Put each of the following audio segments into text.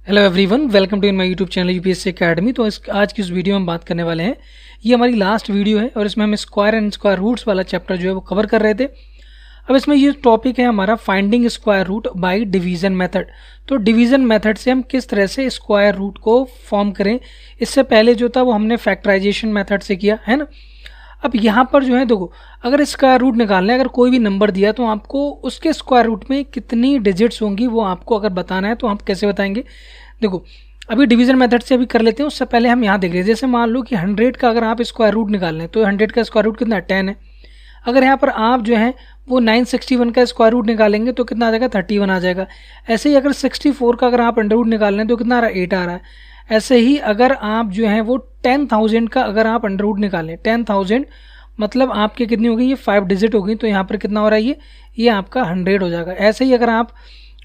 Hello everyone, welcome to my YouTube channel UPSC academy. तो आज की इस वीडियो में हम बात करने वाले हैं, ये हमारी लास्ट वीडियो है और इसमें हम स्क्वायर एंड स्क्वायर रूट्स वाला चैप्टर जो है वो कवर कर रहे थे। अब इसमें ये टॉपिक है हमारा finding square root by division method. तो डिवीजन मेथड से हम किस तरह से स्क्वायर रूट को फॉर्म करें, इससे पहले जो था वो हमने फैक्टराइजेशन मेथड से किया है ना। अब यहाँ पर जो है देखो, अगर स्क्वायर रूट निकालना है, अगर कोई भी नंबर दिया तो आपको उसके स्क्वायर रूट में कितनी डिजिट्स होंगी वो आपको अगर बताना है तो हम कैसे बताएंगे। देखो अभी डिवीजन मेथड से अभी कर लेते हैं, उससे पहले हम यहाँ देख रहे हैं। जैसे मान लो कि 100 का अगर आप स्क्वायर रूट निकाल लें तो 100 का स्क्वायर रूट कितना 10 है। अगर यहाँ पर आप जो है वो 961 का स्क्वायर रूट निकालेंगे तो कितना आ जाएगा 31 आ जाएगा। ऐसे ही अगर 64 का अगर आप अंडर रूट निकाल लें तो कितना आ रहा है 8 आ रहा है। ऐसे ही अगर आप जो है वो 10,000 का अगर आप अंडर रूट निकालें, 10,000 मतलब आपके कितनी हो गई, ये 5 डिजिट हो गई, तो यहाँ पर कितना हो रहा है ये आपका 100 हो जाएगा। ऐसे ही अगर आप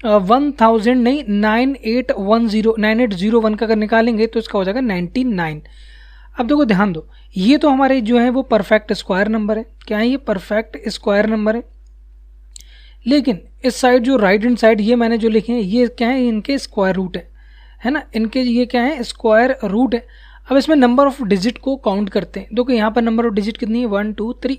1000 नहीं 9801 का अगर निकालेंगे तो इसका हो जाएगा 99। अब देखो ध्यान दो, ये तो हमारे जो है वो परफेक्ट स्क्वायर नंबर है। क्या है ये? परफेक्ट स्क्वायर नंबर है। लेकिन इस साइड जो राइट हैंड साइड ये मैंने जो लिखे हैं ये क्या है, इनके स्क्वायर रूट है ना, इनके ये क्या है स्क्वायर रूट है। अब इसमें नंबर ऑफ डिजिट को काउंट करते हैं। देखो यहाँ पर नंबर ऑफ डिजिट कितनी है 1 2 3,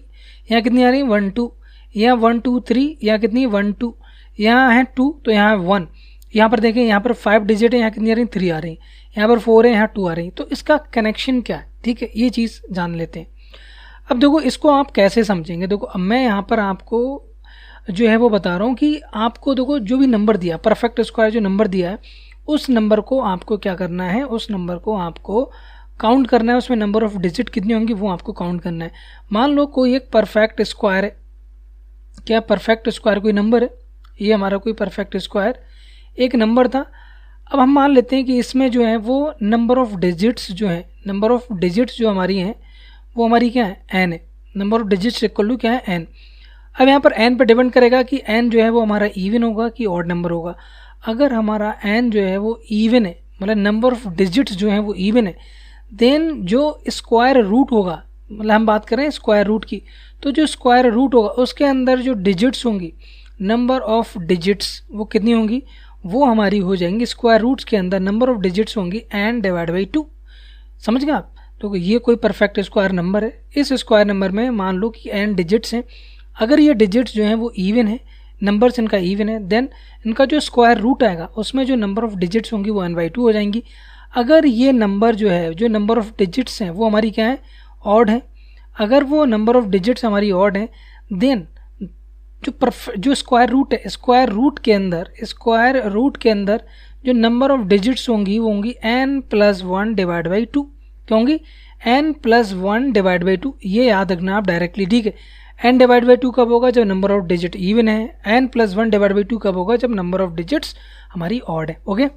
यहाँ कितनी आ रही है 1 2, यहाँ 1 2 3, यहाँ कितनी है 1 2, यहाँ है 2 तो यहाँ है 1। यहाँ पर देखें, यहाँ पर 5 डिजिट है, यहाँ कितनी आ रही है 3 आ रही है, यहाँ पर 4 है, यहाँ 2 आ रही है। तो इसका कनेक्शन क्या है, ठीक है, ये चीज़ जान लेते हैं। अब देखो इसको आप कैसे समझेंगे। देखो अब मैं यहाँ पर आपको जो है वो बता रहा हूँ कि आपको देखो जो भी नंबर दिया, परफेक्ट स्क्वायर जो नंबर दिया है, उस नंबर को आपको क्या करना है, उस नंबर को आपको काउंट करना है। उसमें नंबर ऑफ डिजिट कितनी होंगी वो आपको काउंट करना है। मान लो कोई एक परफेक्ट स्क्वायर है, क्या परफेक्ट स्क्वायर कोई नंबर है, ये हमारा कोई परफेक्ट स्क्वायर एक नंबर था। अब हम मान लेते हैं कि इसमें जो है वो नंबर ऑफ डिजिट्स जो है, नंबर ऑफ डिजिट्स जो हमारी हैं वो हमारी क्या है n है। Number of digits equal to क्या है n। अब यहाँ पर n पर डिपेंड करेगा कि n जो है वो हमारा इवन होगा कि ऑड नंबर होगा। अगर हमारा n जो है वो इवन है, मतलब नंबर ऑफ डिजिट्स जो है वो इवन है, देन जो स्क्वायर रूट होगा, मतलब हम बात करें स्क्वायर रूट की, तो जो स्क्वायर रूट होगा उसके अंदर जो डिजिट्स होंगी, नंबर ऑफ डिजिट्स वो कितनी होंगी, वो हमारी हो जाएंगी स्क्वायर रूट्स के अंदर नंबर ऑफ डिजिट्स होंगी n डिवाइड बाई 2। समझ गए आप? तो ये कोई परफेक्ट स्क्वायर नंबर है। इस स्क्वायर नंबर में मान लो कि n डिजिट्स हैं, अगर ये डिजिट्स जो हैं वो इवन है, नंबर्स इनका इवन है, देन इनका जो स्क्वायर रूट आएगा उसमें जो नंबर ऑफ डिजिट्स होंगी वो n/2 हो जाएंगी। अगर ये नंबर जो है, जो नंबर ऑफ डिजिट्स हैं वो हमारी क्या है ऑड है, अगर वो नंबर ऑफ डिजिट्स हमारी ऑड है, देन जो स्क्वायर रूट है, स्क्वायर रूट के अंदर जो नंबर ऑफ डिजिट्स होंगी वो होंगी n+1 डिवाइड बाई 2। क्या होंगी? n+1 divide by 2। ये याद रखना आप डायरेक्टली, ठीक है। n डिवाइड बाई 2 कब होगा? जब नंबर ऑफ डिजिट इवन है। n+1 डिवाइड बाई 2 कब होगा? जब नंबर ऑफ डिजिट्स हमारी ऑड है। ओके,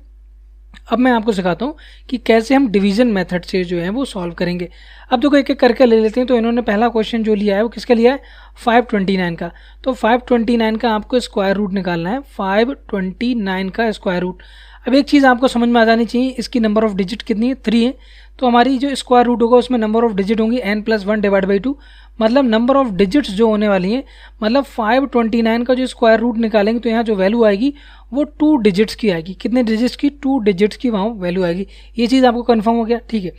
अब मैं आपको सिखाता हूँ कि कैसे हम डिवीजन मेथड से जो है वो सॉल्व करेंगे। अब देखो एक एक करके ले लेते हैं। तो इन्होंने पहला क्वेश्चन जो लिया है वो किसका लिया है 529 का। तो 529 का आपको स्क्वायर रूट निकालना है, 529 का स्क्वायर रूट। अब एक चीज़ आपको समझ में आ जानी चाहिए, इसकी नंबर ऑफ डिजिट कितनी है 3 है, तो हमारी जो स्क्वायर रूट होगा उसमें नंबर ऑफ डिजिट होंगी n+1 डिवाइड बाई 2। मतलब नंबर ऑफ डिजिट्स जो होने वाली हैं, मतलब 529 का जो स्क्वायर रूट निकालेंगे तो यहाँ जो वैल्यू आएगी वो 2 डिजिट्स की आएगी। कितने डिजिट्स की? 2 डिजिट्स की वहाँ वैल्यू आएगी। ये चीज़ आपको कंफर्म हो गया, ठीक है।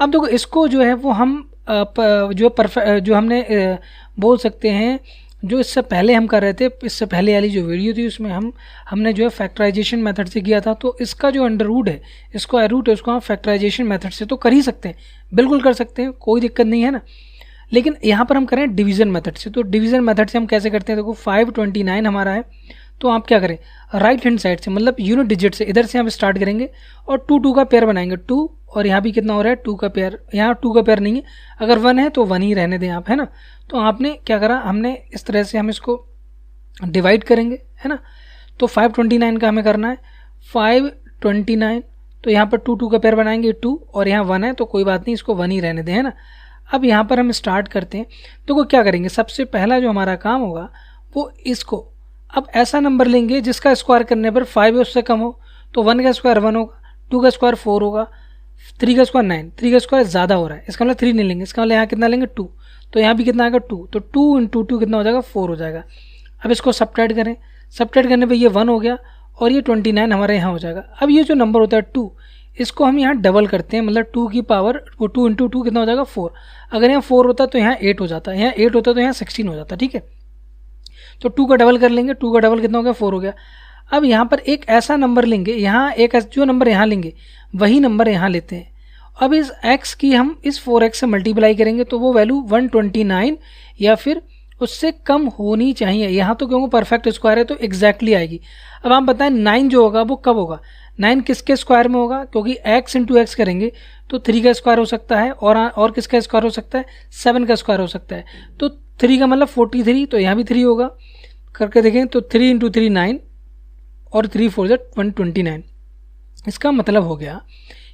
अब देखो इसको जो है वो हम जो हमने बोल सकते हैं, जो इससे पहले हम कर रहे थे, इससे पहले वाली जो वीडियो थी उसमें हमने जो है फैक्टराइजेशन मेथड से किया था। तो इसका जो अंडर रूट है, स्क्वायर रूट है, उसको हम फैक्टराइजेशन मेथड से तो कर ही सकते हैं, बिल्कुल कर सकते हैं, कोई दिक्कत नहीं है ना। लेकिन यहाँ पर हम करें डिवीजन मेथड से। तो डिवीजन मेथड से हम कैसे करते हैं? देखो 529 हमारा है, तो आप क्या करें राइट हैंड साइड से, मतलब यूनिट डिजिट से, इधर से हम स्टार्ट करेंगे और 2 2 का पेयर बनाएंगे, 2 और यहाँ भी कितना हो रहा है 2 का पेयर। यहाँ 2 का पेयर नहीं है, अगर 1 है तो 1 ही रहने दें आप, है ना। तो आपने क्या करा, हमने इस तरह से हम इसको डिवाइड करेंगे, है ना। तो 529 का हमें करना है 529, तो यहाँ पर 2 2 का पेयर बनाएंगे 2 और यहाँ 1 है तो कोई बात नहीं, इसको 1 ही रहने दें, है ना। अब यहाँ पर हम स्टार्ट करते हैं। तो क्या करेंगे, सबसे पहला जो हमारा काम होगा वो इसको, अब ऐसा नंबर लेंगे जिसका स्क्वायर करने पर 5 या उससे कम हो। तो 1 का स्क्वायर 1 होगा, 2 का स्क्वायर 4 होगा, 3 का स्क्वायर 9, 3 का स्क्वायर ज़्यादा हो रहा है, इसका मतलब 3 नहीं लेंगे, इसका मतलब यहाँ कितना लेंगे 2, तो यहाँ भी कितना आएगा 2, तो 2 × 2 कितना हो जाएगा 4 हो जाएगा। अब इसको सब्ट्रैक्ट करें, सब्ट्रैक्ट करने पे ये 1 हो गया और ये 29 हमारे यहाँ हो जाएगा। अब ये जो नंबर होता है 2, इसको हम यहाँ डबल करते हैं, मतलब 2 की पावर, वो 2 इंटू 2 कितना हो जाएगा 4। अगर यहाँ 4 होता तो यहाँ 8 हो जाता, यहाँ 8 होता तो यहाँ 16 हो जाता, ठीक है। तो 2 का डबल कर लेंगे, 2 का डबल कितना हो गया 4 हो गया। अब यहाँ पर एक ऐसा नंबर लेंगे, यहाँ एक जो नंबर यहाँ लेंगे वही नंबर यहाँ लेते हैं। अब इस x की हम इस 4x से मल्टीप्लाई करेंगे तो वो वैल्यू 129 या फिर उससे कम होनी चाहिए। यहाँ तो क्योंकि परफेक्ट स्क्वायर है तो एग्जैक्टली आएगी। अब आप बताएं 9 जो होगा वो कब होगा, 9 किसके स्क्वायर में होगा, क्योंकि x इंटू एक्स करेंगे तो 3 का स्क्वायर हो सकता है, और किसका स्क्वायर हो सकता है, 7 का स्क्वायर हो सकता है। तो 3 का मतलब 43, तो यहाँ भी 3 होगा, करके देखें तो 3 इंटू 3 9 और 3 4 129। इसका मतलब हो गया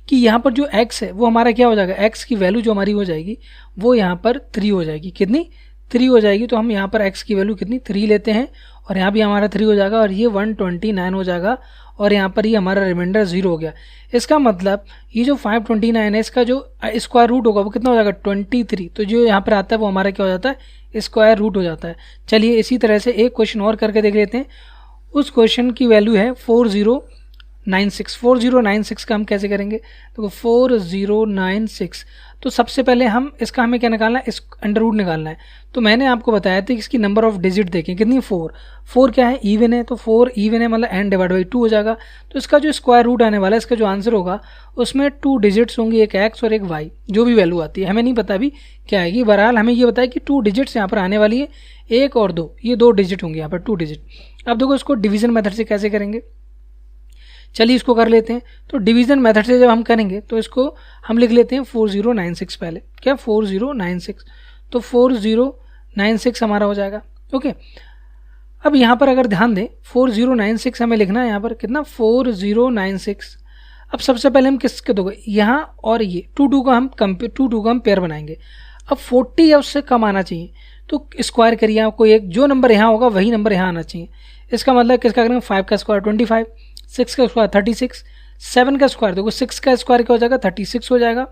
कि यहाँ पर जो x है वो हमारा क्या हो जाएगा, x की वैल्यू जो हमारी हो जाएगी वो यहाँ पर 3 हो जाएगी। कितनी, 3 हो जाएगी। तो हम यहाँ पर x की वैल्यू कितनी 3 लेते हैं, और यहाँ भी हमारा 3 हो जाएगा, और ये 129 हो जाएगा, और यहाँ पर ये हमारा रिमाइंडर 0 हो गया। इसका मतलब ये जो 529 है इसका जो स्क्वायर रूट होगा वो कितना हो जाएगा 23। तो जो यहाँ पर आता है वो हमारा क्या हो जाता है, स्क्वायर रूट हो जाता है। चलिए इसी तरह से एक क्वेश्चन और करके देख लेते हैं। उस क्वेश्चन की वैल्यू है 4096। 4096 का हम कैसे करेंगे, तो 4096, तो सबसे पहले हम इसका हमें क्या निकालना है, इस अंडर रूट निकालना है। तो मैंने आपको बताया था कि इसकी नंबर ऑफ डिजिट देखें कितनी, 4 क्या है, इवन है, तो 4 इवन है मतलब n डिवाइड बाई 2 हो जाएगा। तो इसका जो स्क्वायर रूट आने वाला है, इसका जो आंसर होगा उसमें 2 डिजिट्स होंगी, एक x और एक y, जो भी वैल्यू आती है हमें नहीं पता अभी क्या आएगी। बहरहाल हमें ये बताया कि 2 डिजिट्स यहाँ पर आने वाली है, 1 और 2, ये 2 डिजिट होंगे यहाँ पर 2 डिजिट। अब देखो इसको डिवीजन मेथड से कैसे करेंगे, चलिए इसको कर लेते हैं। तो डिवीजन मेथड से जब हम करेंगे तो इसको हम लिख लेते हैं 4096 पहले, क्या 4096, तो 4096 हमारा हो जाएगा, ओके। अब यहाँ पर अगर ध्यान दें 4096 हमें लिखना है यहाँ पर कितना 4096। अब सबसे पहले हम किसके दोगे, यहाँ और ये 2 का हम पेयर बनाएंगे। अब 40 या उससे कम आना चाहिए, तो स्क्वायर करिए, आपको एक जो नंबर यहाँ होगा वही नंबर यहाँ आना चाहिए। इसका मतलब किसका करेंगे, 5 का स्क्वायर 25, 6 का स्क्वायर 36, 7 का स्क्वायर देखो 6 का स्क्वायर क्या हो जाएगा 36 हो जाएगा,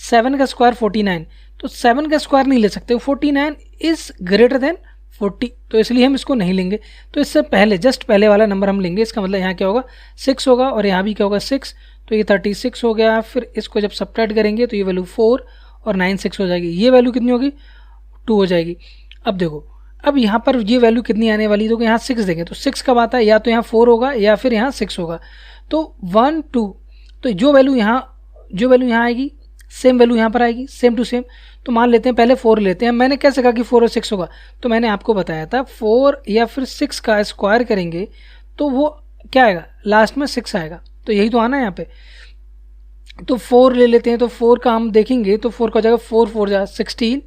7 का स्क्वायर 49, तो 7 का स्क्वायर नहीं ले सकते, 49 इज ग्रेटर देन 40, तो इसलिए हम इसको नहीं लेंगे। तो इससे पहले जस्ट पहले वाला नंबर हम लेंगे। इसका मतलब यहाँ क्या होगा 6 होगा, और यहाँ भी क्या होगा 6, तो ये 36 हो गया। फिर इसको जब सब्ट्रैक्ट करेंगे तो ये वैल्यू 4 और 9 6 हो जाएगी, ये वैल्यू कितनी होगी 2 हो जाएगी। अब देखो अब यहाँ पर ये वैल्यू कितनी आने वाली है, तो यहाँ 6 देंगे तो 6 कब आता है, या तो यहाँ 4 होगा या फिर यहाँ 6 होगा। तो 1 2, तो जो वैल्यू यहाँ आएगी सेम वैल्यू यहाँ पर आएगी, सेम टू सेम। तो मान लेते हैं पहले 4 लेते हैं। मैंने कैसे कहा कि 4 और 6 होगा, तो मैंने आपको बताया था 4 या फिर 6 का स्क्वायर करेंगे तो वो क्या आएगा, लास्ट में 6 आएगा, तो यही तो आना है यहाँ पे। तो 4 ले लेते हैं, तो 4 का हम देखेंगे तो 4 का हो जाएगा 4 4 जा 16,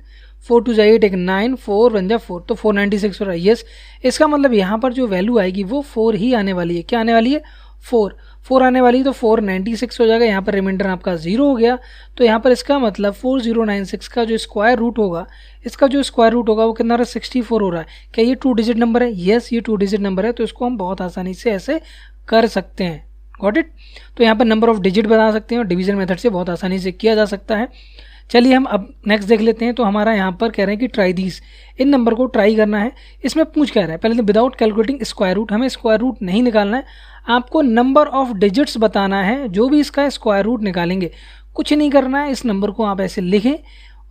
4 2 जा 8, एक 9, 4 1 जा 4, तो 496 हो रहा है। यस, इसका मतलब यहाँ पर जो वैल्यू आएगी वो 4 ही आने वाली है। क्या आने वाली है, 4 आने वाली है, तो 496 हो जाएगा। यहाँ पर रिमाइंडर आपका 0 हो गया। तो यहाँ पर इसका मतलब 4096 का जो स्क्वायर रूट होगा, इसका जो स्क्वायर रूट होगा वो कितना हो रहा है 64 हो रहा है। क्या ये 2 डिजिट नंबर है, यस ये 2 डिजिट नंबर है। तो इसको हम बहुत आसानी से ऐसे कर सकते हैं, गॉट इट। तो यहाँ पर नंबर ऑफ डिजिट बना सकते हैं और डिवीजन मेथड से बहुत आसानी से किया जा सकता है। चलिए हम अब नेक्स्ट देख लेते हैं। तो हमारा यहाँ पर कह रहे हैं कि ट्राई दीस, इन नंबर को ट्राई करना है। इसमें पूछ कह रहा है पहले तो विदाउट कैलकुलेटिंग स्क्वायर रूट, हमें स्क्वायर रूट नहीं निकालना है, आपको नंबर ऑफ डिजिट्स बताना है। जो भी इसका स्क्वायर रूट निकालेंगे कुछ नहीं करना है, इस नंबर को आप ऐसे लिखें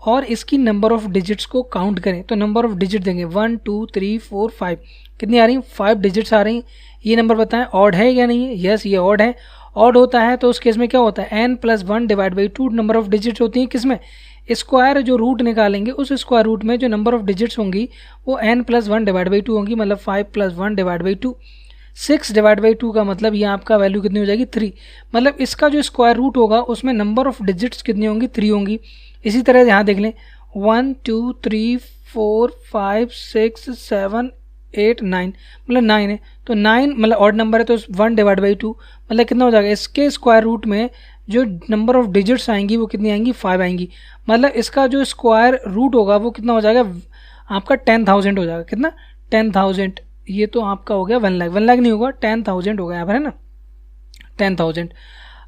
और इसकी नंबर ऑफ डिजिट्स को काउंट करें। तो नंबर ऑफ डिजिट देंगे 1 2 3 4 5, कितनी आ रही 5 डिजिट्स आ रही हैं। ये नंबर बताएं ऑड है या नहीं है, यस ये ऑड है। ऑड होता है तो उस केस में क्या होता है n+1 divide by 2 number of digits होती हैं। किसमें, स्क्वायर जो रूट निकालेंगे उस स्क्वायर रूट में जो नंबर ऑफ डिजिट्स होंगी वो n+1 डिवाइड बाई 2 होंगी, मतलब 5+1 डिवाइड बाई 2। 6 डिवाइड बाई 2 का मतलब ये आपका वैल्यू कितनी हो जाएगी 3, मतलब इसका जो स्क्वायर रूट होगा उसमें नंबर ऑफ डिजिट्स कितनी होंगी 3 होंगी। इसी तरह यहाँ देख लें 1 2 3 4 5 6 7 8 9, मतलब 9 है, तो 9 मतलब ऑड नंबर है तो 1 डिवाइड बाई 2 मतलब कितना हो जाएगा, इसके स्क्वायर रूट में जो नंबर ऑफ डिजिट्स आएंगी वो कितनी आएंगी 5 आएंगी। मतलब इसका जो स्क्वायर रूट होगा वो कितना हो जाएगा आपका 10,000 हो जाएगा। कितना 10,000, ये तो आपका हो गया 1 लाख, 1 लाख नहीं होगा 10,000 होगा यहाँ पर, है ना 10,000।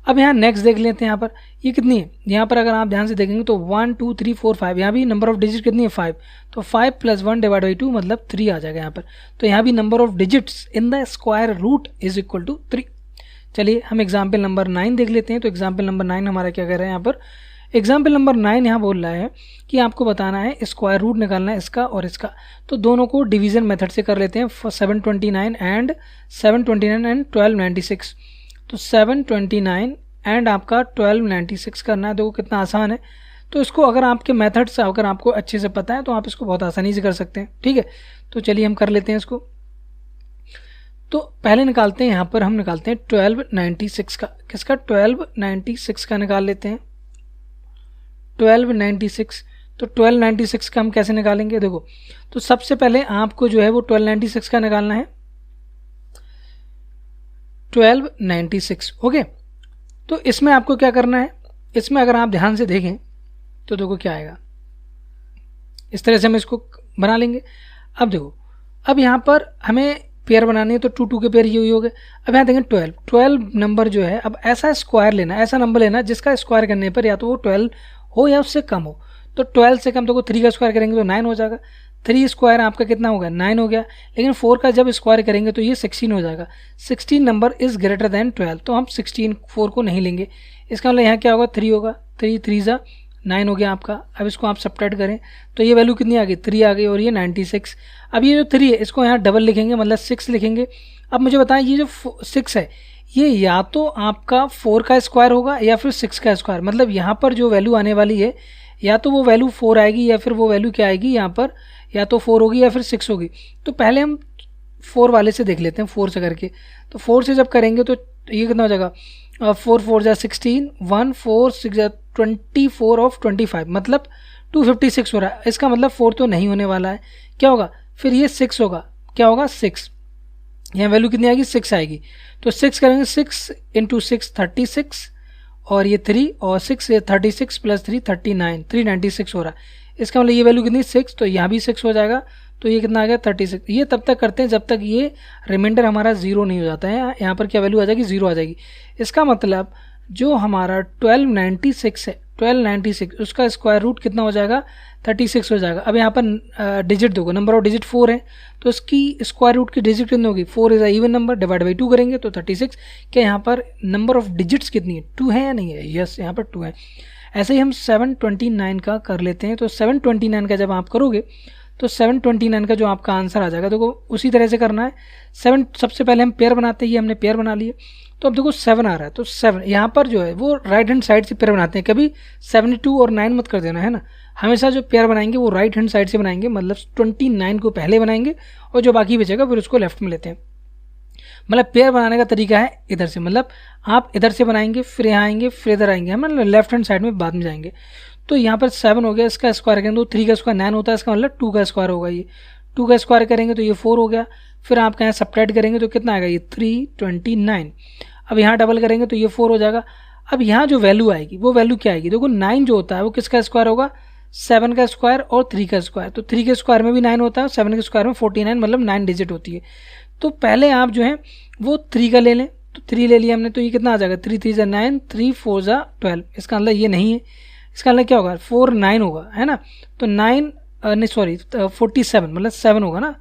अब यहाँ नेक्स्ट देख लेते हैं, यहाँ पर ये कितनी है, यहाँ पर अगर आप ध्यान से देखेंगे तो 1 2 3 4 5, यहाँ भी नंबर ऑफ डिजिट कितनी है 5, तो 5 + 1 / 2 मतलब 3 आ जाएगा यहाँ पर। तो यहाँ भी number of digits in the square root is equal to 3। चलिए हम एग्जाम्पल नंबर 9 देख लेते हैं। तो एग्जाम्पल नंबर 9 हमारा क्या कर रहा है यहाँ पर, एग्जाम्पल नंबर 9 यहाँ बोल रहा है कि आपको बताना है स्क्वायर रूट निकालना है इसका और इसका। तो दोनों को डिवीजन मेथड से कर लेते हैं, 729 एंड 1296। तो 729 एंड आपका 1296 करना है। देखो कितना आसान है। तो इसको अगर आपके मेथड से अगर आपको अच्छे से पता है तो आप इसको बहुत आसानी से कर सकते हैं, ठीक है। तो चलिए हम कर लेते हैं इसको। तो पहले निकालते हैं, यहाँ पर हम निकालते हैं 1296 का, किसका 1296 का निकाल लेते हैं 1296। तो 1296 का हम कैसे निकालेंगे, देखो तो सबसे पहले आपको जो है वो 1296 का निकालना है 1296, ओके। तो इसमें आपको क्या करना है, इसमें अगर आप ध्यान से देखें तो देखो क्या आएगा, इस तरह से हम इसको बना लेंगे। अब देखो अब यहाँ पर हमें पेयर बनानी है तो 2 2 के पेयर ये हो गए। अब यहाँ देखें 12 नंबर जो है, अब ऐसा स्क्वायर लेना, ऐसा नंबर लेना जिसका स्क्वायर करने पर या तो वो 12 हो या उससे कम हो। तो 12 से कम तो 3 का स्क्वायर करेंगे तो 9 हो जाएगा। 3 स्क्वायर आपका कितना होगा 9 हो गया, लेकिन 4 का जब स्क्वायर करेंगे तो ये 16 हो जाएगा। 16 नंबर इज ग्रेटर देन 12, तो हम 16 4 को नहीं लेंगे। इसका मतलब यहाँ क्या होगा 3 होगा, 3 3 जा 9 हो गया आपका। अब इसको आप सब्ट्रैक्ट करें तो ये वैल्यू कितनी आ गई 3 आ गई और ये 96। अब ये जो 3 है इसको यहाँ डबल लिखेंगे मतलब 6 लिखेंगे। अब मुझे बताएं ये जो 6 है ये या तो आपका 4 का स्क्वायर होगा या फिर 6 का स्क्वायर, मतलब यहाँ पर जो वैल्यू आने वाली है या तो वो वैल्यू 4 आएगी या फिर वो वैल्यू क्या आएगी यहाँ पर, या तो 4 होगी या फिर 6 होगी। तो पहले हम 4 वाले से देख लेते हैं, 4 से करके। तो 4 से जब करेंगे तो ये कितना हो जाएगा 4 4 जा 16, 1 4 6 जा 24 ऑफ 25 मतलब 256 हो रहा है। इसका मतलब 4 तो नहीं होने वाला है, क्या होगा फिर ये 6 होगा, क्या होगा 6, यहाँ वैल्यू कितनी आएगी 6 आएगी। तो 6 करेंगे 6 × 6 36 और ये 3 और 6 36 + 3 39 396 हो रहा है। इसका मतलब ये वैल्यू कितनी 6, तो यहाँ भी 6 हो जाएगा। तो ये कितना आ गया 36। ये तब तक करते हैं जब तक ये रिमाइंडर हमारा 0 नहीं हो जाता है। यहाँ पर क्या वैल्यू आ जाएगी 0 आ जाएगी। इसका मतलब जो हमारा 1296 है 1296 उसका स्क्वायर रूट कितना हो जाएगा 36 हो जाएगा। अब यहाँ पर डिजिट दोगे, नंबर ऑफ डिजिट 4 है तो इसकी स्क्वायर रूट की डिजिट कितनी होगी 4 is a even number, divide by 2 करेंगे तो 36। क्या यहाँ पर नंबर ऑफ डिजिट्स कितनी है 2 है या नहीं है, यस यहाँ पर 2 है। ऐसे ही हम 729 का कर लेते हैं। तो 729 का जब आप करोगे तो 729 का जो आपका आंसर आ जाएगा, देखो उसी तरह से करना है। 7 सबसे पहले हम पेयर बनाते हैं, ये हमने पेयर बना लिए। तो अब देखो 7 आ रहा है तो 7 यहाँ पर जो है वो राइट हैंड साइड से पेयर बनाते हैं, कभी 72 और 9 मत कर देना है ना। हमेशा जो पेयर बनाएंगे वो राइट हैंड साइड से बनाएंगे, मतलब 29 को पहले बनाएंगे और जो बाकी बचेगा फिर उसको लेफ्ट में लेते हैं। मतलब पेयर बनाने का तरीका है इधर से, मतलब आप इधर से बनाएंगे फिर यहाँ आएंगे फिर इधर आएंगे, मतलब लेफ्ट हैंड साइड में बाद में जाएंगे। तो यहाँ पर 7 हो गया, इसका स्क्वायर करेंगे तो 3 का स्क्वायर 9 होता है, इसका मतलब 2 का स्क्वायर होगा। ये 2 का स्क्वायर करेंगे तो ये 4 हो गया। फिर आप यहाँ सब्ट्रैक्ट करेंगे तो कितना आएगा ये 329। अब यहाँ डबल करेंगे तो ये 4 हो जाएगा। अब यहाँ जो वैल्यू आएगी वो वैल्यू क्या आएगी, देखो 9 जो होता है वो किसका स्क्वायर होगा 7 का स्क्वायर और 3 का स्क्वायर। तो 3 के स्क्वायर में भी 9 होता है, 7 के स्क्वायर में 49, मतलब 9 डिजिट होती है। तो पहले आप जो है वो 3 का ले लें, तो 3 ले लिया हमने तो ये कितना आ जाएगा 3 3 जा 9, 3 4 जा 12। इसका मतलब ये नहीं है, इसका मतलब क्या होगा 4 9 होगा, है ना। तो 9 नहीं सॉरी 47 मतलब 7 होगा ना,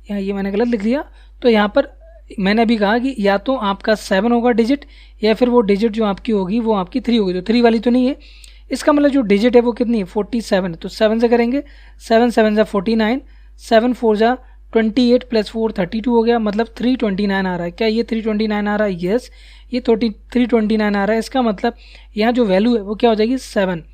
यहाँ ये मैंने गलत लिख लिया। तो यहाँ पर मैंने अभी कहा कि या तो आपका 7 होगा डिजिट या फिर वो डिजिट जो आपकी होगी वो आपकी 3 होगी। तो 3 वाली तो नहीं है, इसका मतलब जो डिजिट है वो कितनी है 47 है। तो 7 से करेंगे 7 7 जा 49, 7 4 जा 28 + 4 32 हो गया, मतलब 329 आ रहा है। क्या ये 329 आ रहा है, यस ये 329 आ रहा है। इसका मतलब यहाँ जो वैल्यू है वो क्या हो जाएगी 7,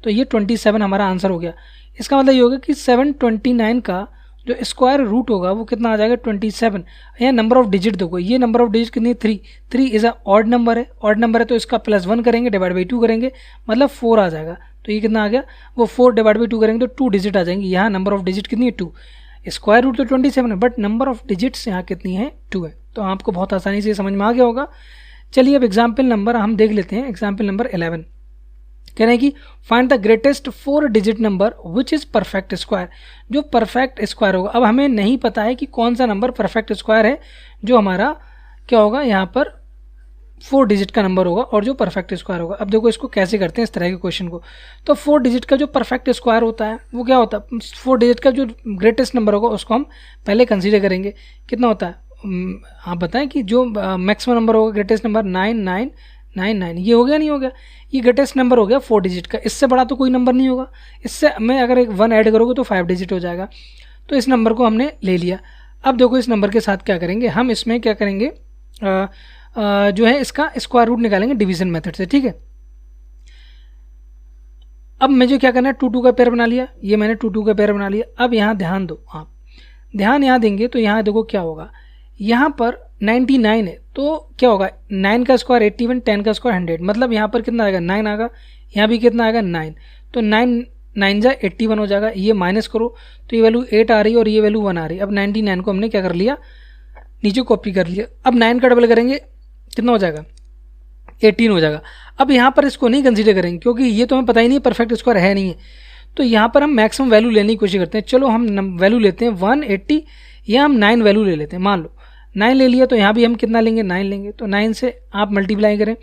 तो ये 27 हमारा आंसर हो गया। इसका मतलब ये होगा कि 729 का जो स्क्वायर रूट होगा वो कितना आ जाएगा 27। यहाँ नंबर ऑफ डिजिट देखो, ये नंबर ऑफ डिजिट कितनी है 3, 3 इज अ ऑड नंबर है, ऑड नंबर है तो इसका +1 करेंगे डिवाइड बाई 2 करेंगे मतलब 4 आ जाएगा। तो ये कितना आ गया वो 4 डिवाइड बाई 2 करेंगे तो 2 डिजिट आ जाएंगे। यहाँ नंबर ऑफ डिजिट कितनी है 2, स्क्वायर रूट तो 27 है बट नंबर ऑफ डिजिट्स यहाँ कितनी है 2 है। तो आपको बहुत आसानी से समझ में आ गया होगा। चलिए अब एग्जाम्पल नंबर हम देख लेते हैं। एग्जाम्पल नंबर 11 कह रहे हैं कि find the greatest 4 digit number which is perfect square, जो परफेक्ट स्क्वायर होगा। अब हमें नहीं पता है कि कौन सा नंबर परफेक्ट स्क्वायर है जो हमारा क्या होगा यहाँ पर 4 डिजिट का नंबर होगा और जो परफेक्ट स्क्वायर होगा। अब देखो इसको कैसे करते हैं इस तरह के क्वेश्चन को। तो 4 डिजिट का जो परफेक्ट स्क्वायर होता है वो क्या होता है, 4 डिजिट का जो ग्रेटेस्ट नंबर होगा उसको हम पहले कंसीडर करेंगे। कितना होता है, आप बताएं कि जो मैक्सिमम नंबर होगा ग्रेटेस्ट नंबर 9999, ये हो गया नहीं हो गया, ये ग्रेटेस्ट नंबर हो गया 4 डिजिट का। इससे बड़ा तो कोई नंबर नहीं होगा, इससे मैं अगर एक 1 ऐड करोगे तो 5 डिजिट हो जाएगा। तो इस नंबर को हमने ले लिया। अब देखो इस नंबर के साथ क्या करेंगे, हम इसमें क्या करेंगे, जो है इसका स्क्वायर रूट निकालेंगे डिवीजन मेथड से, ठीक है। अब मुझे क्या करना है, 2 2 का पेयर बना लिया, ये मैंने 2 2 का पेयर बना लिया। अब यहाँ ध्यान दो, आप ध्यान यहाँ देंगे तो यहाँ देखो क्या होगा, यहाँ पर 99 है तो क्या होगा, 9 का स्क्वायर 81, 10 का स्क्वायर 100, मतलब यहाँ पर कितना आएगा 9 आएगा, यहाँ भी कितना आएगा 9, तो 9 9 जा 81 हो जाएगा। ये माइनस करो तो ये वैल्यू 8 आ रही है और ये वैल्यू 1 आ रही है। अब 99 को हमने क्या कर लिया, नीचे कॉपी कर लिया। अब 9 का डबल करेंगे कितना हो जाएगा, 18 हो जाएगा। अब यहाँ पर इसको नहीं कंसीडर करेंगे क्योंकि ये तो हमें पता ही नहीं परफेक्ट स्क्वायर है नहीं है, तो यहाँ पर हम मैक्सिमम वैल्यू लेने की कोशिश करते हैं। चलो हम वैल्यू लेते हैं 180 या हम 9 वैल्यू ले लेते हैं। मान लो 9 ले लिया तो यहाँ भी हम कितना लेंगे, 9 लेंगे। तो 9 से आप मल्टीप्लाई करें,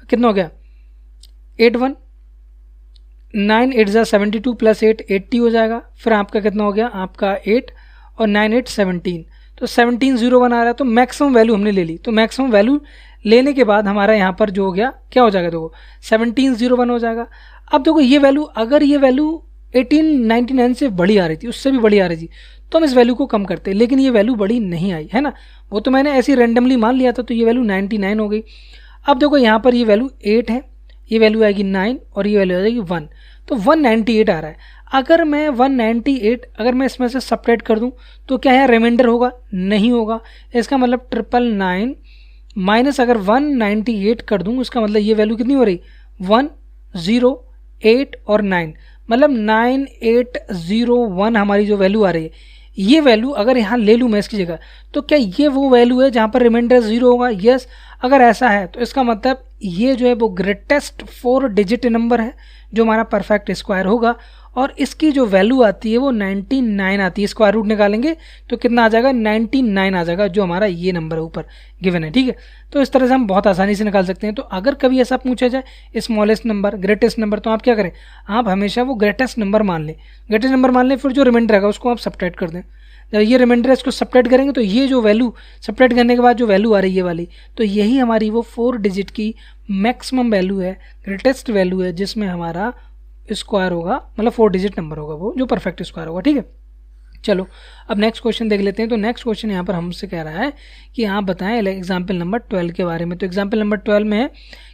कितना हो गया 81, 9 8 जा 72 प्लस 8 80 हो जाएगा। फिर आपका कितना हो गया, आपका 8 और 9 8 17, तो 1701 आ रहा है। तो मैक्सिमम वैल्यू हमने ले ली। तो मैक्सिमम वैल्यू लेने के बाद हमारा यहाँ पर जो हो गया क्या हो जाएगा, देखो 1701 हो जाएगा। अब देखो ये वैल्यू, अगर ये वैल्यू 1899 से बड़ी आ रही थी, उससे भी बड़ी आ रही थी, तो हम इस वैल्यू को कम करते, लेकिन ये वैल्यू बड़ी नहीं आई है ना, वो तो मैंने ऐसे रैंडमली मान लिया था, तो ये वैल्यू 99 हो गई। अब देखो यहाँ पर ये वैल्यू 8 है, ये वैल्यू आएगी 9 और ये वैल्यू आ जाएगी 1, तो 198 आ रहा है। अगर मैं 198 अगर मैं इसमें से सब्ट्रैक्ट कर दूं तो क्या यहाँ रिमाइंडर होगा, नहीं होगा। इसका मतलब 999 माइनस अगर 198 कर दूं, इसका मतलब ये वैल्यू कितनी हो रही, 1 0 8 और 9, मतलब 9801 हमारी जो वैल्यू आ रही है। ये वैल्यू अगर यहाँ ले लूँ मैं इसकी जगह, तो क्या ये वो वैल्यू है जहाँ पर रिमाइंडर 0 होगा, यस। अगर ऐसा है तो इसका मतलब ये जो है वो ग्रेटेस्ट 4 डिजिट नंबर है जो हमारा परफेक्ट स्क्वायर होगा, और इसकी जो वैल्यू आती है वो 99 आती है। स्क्वायर रूट निकालेंगे तो कितना आ जाएगा, 99 आ जाएगा, जो हमारा ये नंबर ऊपर गिवन है, ठीक है। तो इस तरह से हम बहुत आसानी से निकाल सकते हैं। तो अगर कभी ऐसा पूछा जाए स्मॉलेस्ट नंबर ग्रेटेस्ट नंबर, तो आप क्या करें, आप हमेशा वो ग्रेटेस्ट नंबर मान लें, ग्रेटेस्ट नंबर मान लें, फिर जो रिमाइंडर रहेगा उसको आप सब्ट्रैक्ट कर दें। जब ये रिमाइंडर है इसको सब्ट्रैक्ट करेंगे तो ये जो वैल्यू सब्ट्रैक्ट करने के बाद जो वैल्यू आ रही है ये वाली, तो यही हमारी वो 4 डिजिट की मैक्सिमम वैल्यू है, ग्रेटेस्ट वैल्यू है, जिसमें हमारा स्क्वायर होगा, मतलब 4 डिजिट नंबर होगा वो जो परफेक्ट स्क्वायर होगा, ठीक है। चलो अब नेक्स्ट क्वेश्चन देख लेते हैं। तो नेक्स्ट क्वेश्चन यहाँ पर हमसे कह रहा है कि आप बताएं एग्जाम्पल नंबर 12 के बारे में। तो एग्जाम्पल नंबर 12 में है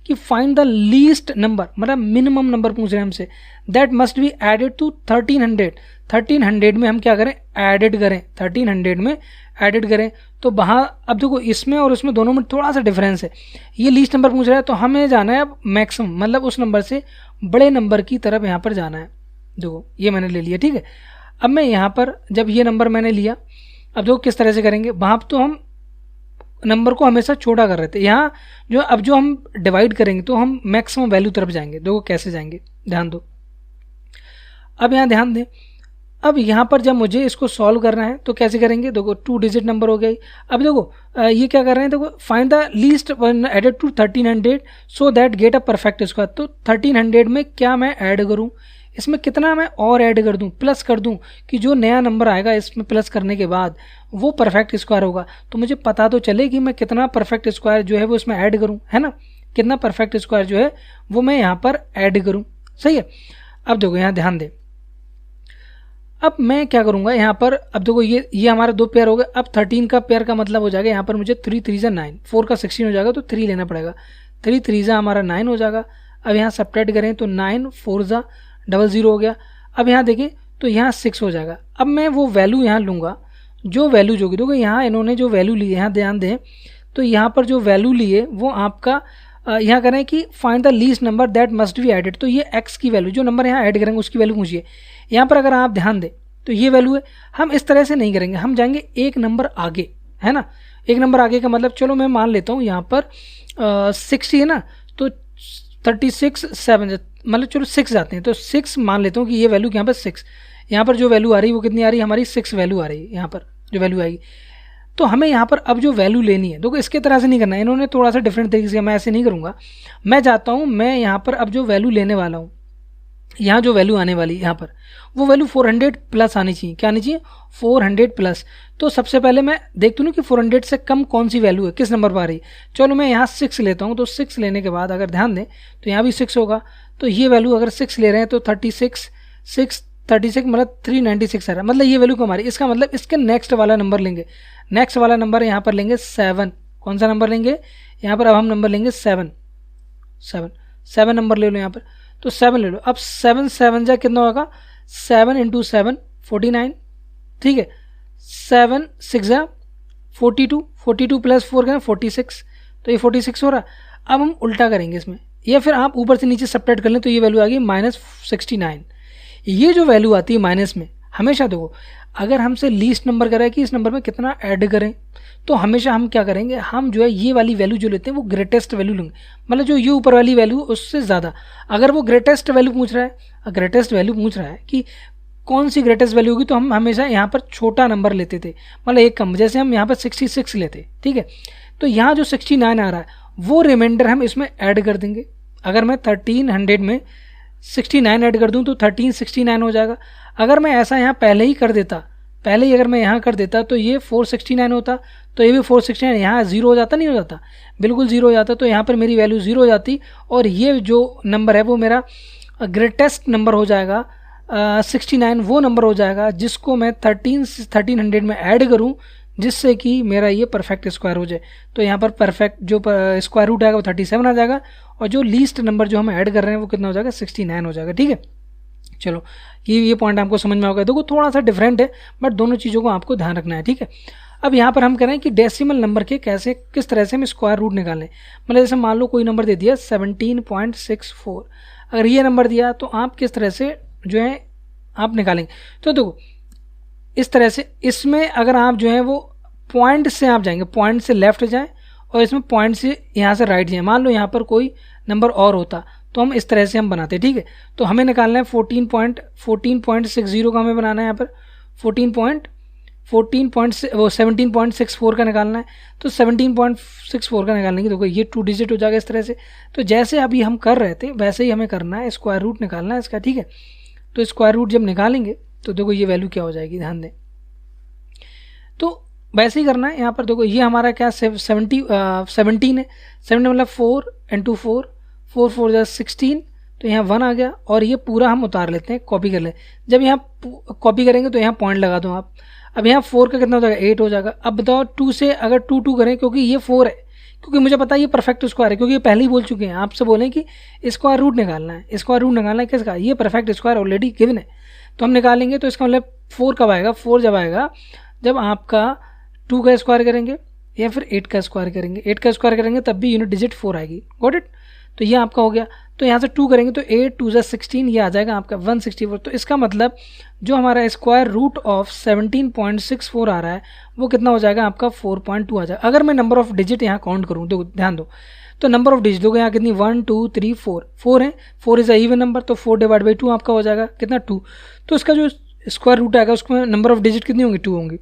कि फाइंड द लीस्ट नंबर, मतलब मिनिमम नंबर पूछ रहे हैं हमसे, that must be added to 1300। 1300 में हम क्या करें, एडेड करें, 1300 में एडेड करें। तो वहाँ अब देखो इसमें और उसमें दोनों में थोड़ा सा डिफरेंस है। ये लीस्ट नंबर पूछ रहा है तो हमें जाना है अब मैक्सिमम, मतलब उस नंबर से बड़े नंबर की तरफ यहाँ पर जाना है। देखो ये मैंने ले लिया, ठीक है। अब मैं यहाँ पर जब ये नंबर मैंने लिया, अब देखो किस तरह से करेंगे, वहाँ तो हम नंबर को हमेशा छोटा कर रहे थे, यहाँ जो अब जो हम डिवाइड करेंगे तो हम मैक्सिमम वैल्यू तरफ जाएंगे। देखो कैसे जाएंगे, ध्यान दो। अब यहाँ ध्यान दें, अब यहाँ पर जब मुझे इसको सॉल्व करना है तो कैसे करेंगे, देखो 2 डिजिट नंबर हो गई। अब देखो ये क्या कर रहे हैं, देखो find the least one added to 1300 so that get a perfect square. तो 1300 में क्या मैं ऐड करूँ, इसमें कितना मैं और ऐड कर दूं, प्लस कर दूं, कि जो नया नंबर आएगा इसमें प्लस करने के बाद वो परफेक्ट स्क्वायर होगा। तो मुझे पता तो चले कि मैं कितना परफेक्ट स्क्वायर जो है वो इसमें ऐड करूं, है ना, कितना परफेक्ट स्क्वायर जो है वो मैं यहाँ पर ऐड करूं, सही है। अब देखो यहाँ ध्यान दें, अब मैं क्या करूँगा यहाँ पर, अब देखो ये हमारे 2 पेयर हो गए। अब 13 का पेयर का मतलब हो जाएगा यहाँ पर मुझे 3 3 जा 9, 4 का 16 हो जाएगा तो 3 लेना पड़ेगा, 3 3 जा हमारा 9 हो जाएगा। अब यहाँ सब्ट्रैक्ट करें तो 9 4 जा 00 हो गया। अब यहाँ देखें तो यहाँ 6 हो जाएगा। अब मैं वो वैल्यू यहाँ लूँगा, जो वैल्यू जो कि देखो यहाँ इन्होंने जो वैल्यू ली है, यहाँ ध्यान दें, तो यहाँ पर जो वैल्यू ली है वो आपका यहाँ करें कि find the least number that must be added. तो ये x की वैल्यू, जो नंबर यहाँ ऐड करेंगे उसकी वैल्यू पूछिए। यहाँ पर अगर आप ध्यान दें तो ये वैल्यू है, हम इस तरह से नहीं करेंगे, हम जाएंगे एक नंबर आगे, है ना। एक नंबर आगे का मतलब चलो मैं मान लेता हूँ यहाँ पर 60 है ना, तो 36 7, मतलब चलो 6 जाते हैं, तो 6 मान लेता हूँ कि ये वैल्यू यहाँ पर 6, यहाँ पर जो वैल्यू आ रही है वो कितनी आ रही है, हमारी 6 वैल्यू आ रही है। यहाँ पर जो वैल्यू आएगी तो हमें यहाँ पर अब जो वैल्यू लेनी है, देखो इसके तरह से नहीं करना है, इन्होंने थोड़ा सा डिफरेंट तरीके से, मैं ऐसे नहीं करूँगा। मैं चाहता हूँ मैं यहाँ पर अब जो वैल्यू लेने वाला हूँ, यहाँ जो वैल्यू आने वाली यहाँ पर, वो वैल्यू 400 प्लस आनी चाहिए। क्या आनी चाहिए? 400 प्लस। तो सबसे पहले मैं देखती हूँ कि 400 से कम कौन सी वैल्यू है, किस नंबर पर आ रही है। चलो मैं यहाँ 6 लेता हूँ, तो 6 लेने के बाद अगर ध्यान दें तो यहाँ भी 6 होगा। तो ये वैल्यू अगर 6 ले रहे हैं तो 36 मतलब 396 आ रहा है, मतलब ये वैल्यू कम आ रही है। इसका मतलब इसके नेक्स्ट वाला नंबर लेंगे, नेक्स्ट वाला नंबर यहाँ पर लेंगे 7। कौन सा नंबर लेंगे यहाँ पर? अब हम नंबर लेंगे 7 नंबर ले लो यहाँ पर, तो 7 ले लो। अब 7 7 जा कितना होगा? 7 × 7 49, ठीक है। 7 6 जा 42 प्लस 4 का 46, तो ये 46 हो रहा। अब हम उल्टा करेंगे इसमें, या फिर आप ऊपर से नीचे सब्ट्रैक्ट कर लें, तो ये वैल्यू आ गई -69। ये जो वैल्यू आती है माइनस में, हमेशा देखो अगर हमसे लीस्ट नंबर करा है कि इस नंबर में कितना ऐड करें, तो हमेशा हम क्या करेंगे, हम जो है ये वाली वैल्यू जो लेते हैं वो ग्रेटेस्ट वैल्यू लेंगे, मतलब जो ये ऊपर वाली वैल्यू उससे ज़्यादा। अगर वो ग्रेटेस्ट वैल्यू पूछ रहा है कि कौन सी ग्रेटेस्ट वैल्यू होगी, तो हम हमेशा यहाँ पर छोटा नंबर लेते थे, मतलब एक कम। जैसे हम यहाँ पर 66 लेते, ठीक है। तो यहाँ जो 69 आ रहा है वो रिमाइंडर हम इसमें ऐड कर देंगे। अगर मैं 1300 में 69 ऐड कर दूं तो 1369 हो जाएगा। अगर मैं ऐसा यहाँ पहले ही अगर मैं यहाँ कर देता तो ये 469 होता, तो ये भी 469, यहाँ 0 हो जाता, नहीं हो जाता? बिल्कुल 0 हो जाता। तो यहाँ पर मेरी वैल्यू 0 हो जाती, और ये जो नंबर है वो मेरा ग्रेटेस्ट नंबर हो जाएगा। 69 वो नंबर हो जाएगा जिसको मैं 1300 में ऐड करूँ, जिससे कि मेरा ये परफेक्ट स्क्वायर हो जाए। तो यहाँ पर परफेक्ट जो स्क्वायर रूट आएगा वो 37 आ जाएगा, और जो लीस्ट नंबर जो हम ऐड कर रहे हैं वो कितना हो जाएगा? 69 हो जाएगा, ठीक है। चलो ये पॉइंट आपको समझ में होगा। देखो थोड़ा सा डिफरेंट है, बट दोनों चीज़ों को आपको ध्यान रखना है, ठीक है। अब यहाँ पर हम कह रहे हैं कि डेसिमल नंबर के किस तरह से हम स्क्वायर रूट निकालें। मतलब जैसे मान लो कोई नंबर दे दिया 17.64, अगर ये नंबर दिया तो आप किस तरह से जो है आप निकालेंगे। तो देखो इस तरह से, इसमें अगर आप जो है वो पॉइंट से आप जाएंगे, पॉइंट से लेफ्ट जाएं, और इसमें पॉइंट से यहाँ से राइट जाएं। मान लो यहाँ पर कोई नंबर और होता तो हम इस तरह से हम बनाते, ठीक है। तो हमें निकालना है 14.60 का हमें बनाना है यहाँ पर 17.64 का निकालना है। तो 17.64 का निकालने की देखो ये 2 डिजिट हो जाएगा इस तरह से। तो जैसे अभी हम कर रहे थे वैसे ही हमें करना है, स्क्वायर रूट निकालना है इसका, ठीक है। तो स्क्वायर रूट जब निकालेंगे तो देखो ये वैल्यू क्या हो जाएगी, ध्यान दें। तो वैसे ही करना है यहाँ पर। देखो ये हमारा क्या 17 है, 17 मतलब 4 × 4 4 जा 16, तो यहाँ 1 आ गया, और ये पूरा हम उतार लेते हैं, कॉपी कर लें। जब यहाँ कॉपी करेंगे तो यहाँ पॉइंट लगा दो आप। अब यहाँ 4 का कितना हो जाएगा? 8 हो जाएगा। अब बताओ 2 से अगर 2 करें, क्योंकि ये 4 है, क्योंकि मुझे पता है ये परफेक्ट स्क्वायर है, क्योंकि ये पहले ही बोल चुके हैं, आपसे बोलें कि स्क्वायर रूट निकालना है। स्क्वायर रूट निकालना है किसका? ये परफेक्ट स्क्वायर ऑलरेडी गिवन है, तो हम निकालेंगे। तो इसका मतलब 4 कब आएगा? 4 जब आएगा जब आपका 2 का स्क्वायर करेंगे या फिर 8 का स्क्वायर करेंगे। 8 का स्क्वायर करेंगे तब भी यूनिट डिजिट 4 आएगी। Got it? तो ये आपका हो गया। तो यहाँ से 2 करेंगे तो 8 2 जा 16, ये आ जाएगा आपका 164। तो इसका मतलब जो हमारा स्क्वायर रूट ऑफ 17.64 आ रहा है वो कितना हो जाएगा आपका? 4.2 आ जाएगा। अगर मैं नंबर ऑफ डिजिट यहाँ काउंट करूँ, देखो ध्यान दो, तो नंबर ऑफ डिजिट देखो यहाँ कितनी 1 2 3 4 है। 4 इज अ इवन नंबर, तो 4/2 आपका हो जाएगा कितना? 2। तो इसका जो स्क्वायर रूट आएगा उसमें नंबर ऑफ डिजिट कितनी होंगी? 2 होंगी।